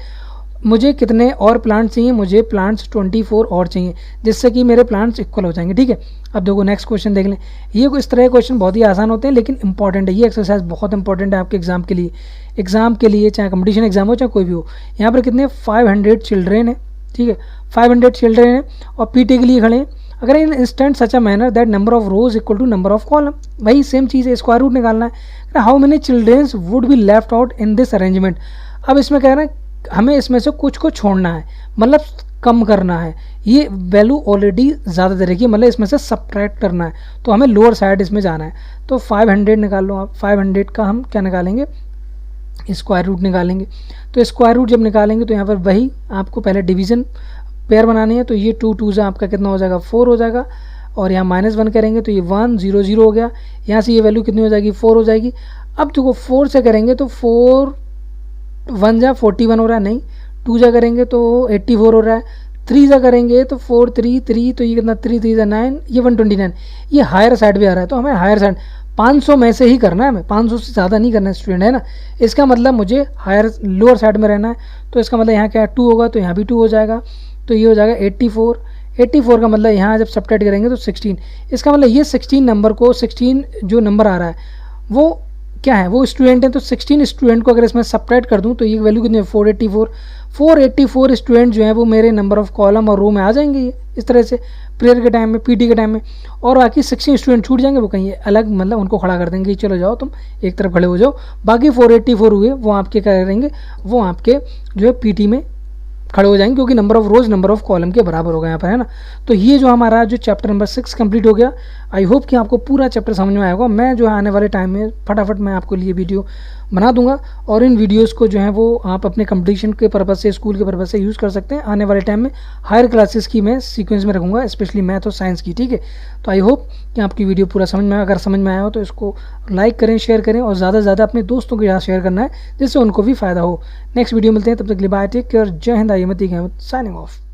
मुझे कितने और प्लांट्स चाहिए, मुझे प्लांट्स 24 और चाहिए, जिससे कि मेरे प्लांट्स इक्वल हो जाएंगे। ठीक है, अब देखो नेक्स्ट क्वेश्चन देख लें। ये इस तरह के क्वेश्चन बहुत ही आसान होते हैं लेकिन इंपॉर्टेंट है, ये एक्सरसाइज बहुत इंपॉर्टेंट है आपके एग्जाम के लिए चाहे कंपटीशन एग्जाम हो चाहे कोई भी हो। यहाँ पर कितने 500 चिल्ड्रेन है, ठीक है 500 चिल्ड्रेन है और पीटी के लिए खड़े हैं। अगर in instant such a manner that number of rows equal to number of column, वही सेम चीज़ है, स्क्वायर रूट निकालना है। How many childrens would be left out in this arrangement. अब इसमें कह रहे हैं हमें इसमें से कुछ को छोड़ना है, मतलब कम करना है, ये वैल्यू ऑलरेडी ज़्यादा दे रखी है, मतलब इसमें से सब्ट्रैक्ट करना है, तो हमें लोअर साइड इसमें जाना है। तो 500 निकाल लो आप, 500 का हम क्या निकालेंगे, स्क्वायर रूट निकालेंगे। तो स्क्वायर रूट जब निकालेंगे तो यहाँ पर वही आपको पहले डिवीज़न पेयर बनानी है, तो ये 2 2 से आपका कितना हो जाएगा 4 हो जाएगा, और यहाँ -1 करेंगे तो ये 1 0 0 हो गया। यहाँ से ये वैल्यू कितनी हो जाएगी 4 हो जाएगी। अब देखो 4 से करेंगे तो 4 1 जा 41 हो रहा है, नहीं 2 जा करेंगे तो 84 हो रहा है, 3 जा करेंगे तो 4 3 3, तो ये कितना 3 3 9, ये 129, ये हायर साइड भी आ रहा है, तो हमें हायर साइड 500 में से ही करना है, हमें 500 से ज़्यादा नहीं करना है स्टूडेंट, है ना। इसका मतलब मुझे हायर लोअर साइड में रहना है, तो इसका मतलब यहाँ क्या 2 होगा तो यहाँ भी 2 हो जाएगा, तो ये हो जाएगा 84 का मतलब यहाँ जब सब्ट्रैक्ट करेंगे तो 16। इसका मतलब ये 16 नंबर को 16 जो नंबर आ रहा है वो क्या है, वो स्टूडेंट है, तो 16 स्टूडेंट को अगर इसमें सब्ट्रैक्ट कर दूं तो ये वैल्यू कितनी है 484 स्टूडेंट जो हैं वो मेरे नंबर ऑफ कॉलम और रो में आ जाएंगे इस तरह से प्रेयर के टाइम में, पीटी के टाइम में। और बाकी 16 स्टूडेंट छूट जाएंगे, वो कहीं अलग, मतलब उनको खड़ा कर देंगे, चलो जाओ तुम एक तरफ खड़े हो जाओ। बाकी 484 हुए वो आपके क्या करेंगे, वो आपके जो है पीटी में खड़े हो जाएंगे, क्योंकि number of rose number of column के बराबर होगा यहाँ पर, है ना। तो ये जो हमारा जो चैप्टर नंबर 6 कंप्लीट हो गया। आई होप कि आपको पूरा चैप्टर समझ में आया होगा। मैं जो है आने वाले टाइम में फटाफट मैं आपको लिए वीडियो बना दूंगा, और इन वीडियोस को जो है वो आप अपने कंपटीशन के पर्पज़ से, स्कूल के पर्पज़ से यूज़ कर सकते हैं। आने वाले टाइम में हायर क्लासेस की मैं सीक्वेंस में रखूँगा, स्पेशली मैथ और साइंस की, ठीक है। तो आई होप कि आपकी वीडियो पूरा समझ में आया। अगर समझ में आया हो तो इसको लाइक करें, शेयर करें, और ज़्यादा से ज़्यादा अपने दोस्तों के साथ शेयर करना है जिससे उनको भी फ़ायदा हो। नेक्स्ट वीडियो मिलते हैं, तब तक के लिए बाय, टेक केयर, जय हिंद, साइनिंग ऑफ।